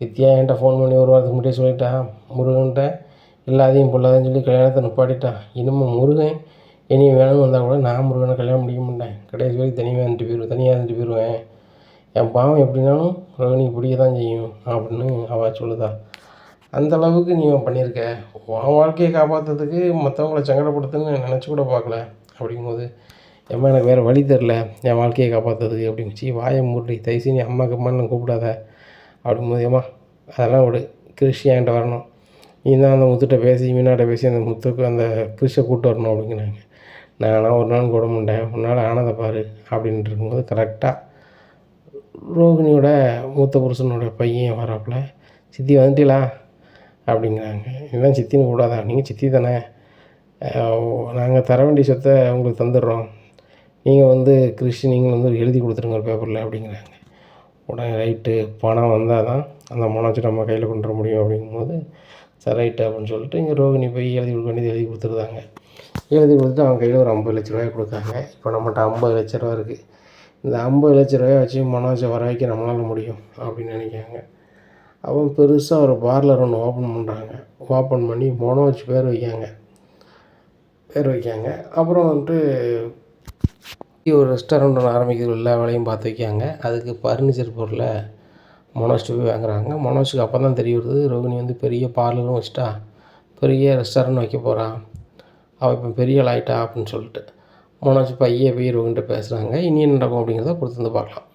A: வித்யா என்கிட்ட ஃபோன் பண்ணி ஒரு வாரத்துக்கு முன்னாடியே சொல்லிட்டா, முருகன்கிட்ட இல்லாதையும் பொல்லாதையும் சொல்லி கல்யாணத்தை நிப்பாட்டிட்டான், இனிமேல் முருகன் இனி வேணும்னு வந்தால் கூட நான் முருகனை கல்யாணம் முடிக்க மாட்டேன், கடைசி வரைக்கும் தனியாக இருந்துட்டு போயிடுவேன், என் பாவம் எப்படின்னாலும் ரோகிணிக்கு பிடிக்க தான் செய்யும் அப்படின்னு அவள் சொல்லுதா. அந்தளவுக்கு நீ பண்ணியிருக்க, உன் வாழ்க்கையை காப்பாற்றுறதுக்கு மற்றவங்கள சங்கடப்படுத்துன்னு நினச்சி கூட பார்க்கல அப்படிங்கும்போது, ஏம்மா எனக்கு வேறு வழி தெரில என் வாழ்க்கையை காப்பாற்றுறதுக்கு அப்படின்னுச்சு. வாயை மூடி தயவுசெய்து நீ அம்மாக்கு அம்மான்னு கூப்பிடாத அப்படிங்கும்போது, ஏம்மா அதெல்லாம் விடு, கிறிஷ் என்கிட்ட வரணும், நீ தான் அந்த முத்துகிட்ட பேசி மீனாட்ட பேசி அந்த முத்துக்கு அந்த கிறிஷை கூப்பிட்டு வரணும் அப்படிங்கிறாங்க. நான்லாம் ஒரு நாள் கூட மாட்டேன், உன்னால் ஆனதை பாரு அப்படின்ட்டு இருக்கும்போது கரெக்டாக ரோகிணியோட மூத்த புருஷனோட பையன் வராப்புல, சித்தி வந்துட்டீங்களா அப்படிங்கிறாங்க. இதுதான் சித்தின்னு கூடாதா, நீங்கள் சித்தி தானே, நாங்கள் தர வேண்டிய சொத்தை உங்களுக்கு தந்துடுறோம், நீங்கள் வந்து கிறிஷ் நீங்கள் வந்து எழுதி கொடுத்துருங்க ஒரு பேப்பரில் அப்படிங்கிறாங்க. உடனே ரைட்டு, பணம் வந்தால் தான் அந்த மனோஜை நம்ம கையில் கொண்டு வர முடியும் அப்படிங்கும்போது, சரி ரைட்டு அப்படின்னு சொல்லிட்டு இங்கே ரோகிணி போய் எழுதி கொடுக்க வேண்டியது எழுதி கொடுத்துருந்தாங்க. எழுதி கொடுத்துட்டு அவங்க கையில் ஒரு 50 லட்ச ரூபாய் கொடுத்தாங்க. இப்போ நம்மகிட்ட 50 லட்ச ரூபா இருக்குது. இந்த 50 லட்ச ரூபாயை வச்சு மனோஜை வர வைக்க நம்மளால் முடியும் அப்படின்னு நினைக்கிறாங்க. அவன் பெருசாக ஒரு பார்லர் ஒன்று ஓப்பன் பண்ணுறாங்க. ஓப்பன் பண்ணி மனோஜ் பேர் வைக்காங்க. அப்புறம் வந்துட்டு ஒரு ரெஸ்டாரண்ட் ஒன்று ஆரம்பிக்கிறது எல்லா வேலையும் பார்த்து வைக்காங்க. அதுக்கு ஃபர்னிச்சர் பொருளை மனோஜ்கிட்ட போய் வாங்குறாங்க. மனோஜுக்கு அப்போ தான் தெரிய வருது, ரோகிணி வந்து பெரிய பார்லரும் வச்சுட்டா, பெரிய ரெஸ்டாரண்ட் வைக்க போகிறா, அவள் இப்போ பெரிய ஆள் ஆகிட்டா அப்படின்னு சொல்லிட்டு மனோஜ் போய் ரோகிணிகிட்ட பேசுகிறாங்க. இனி என்ன நடக்கும் அப்படிங்கிறத பொறுத்து வந்து பார்க்கலாம்.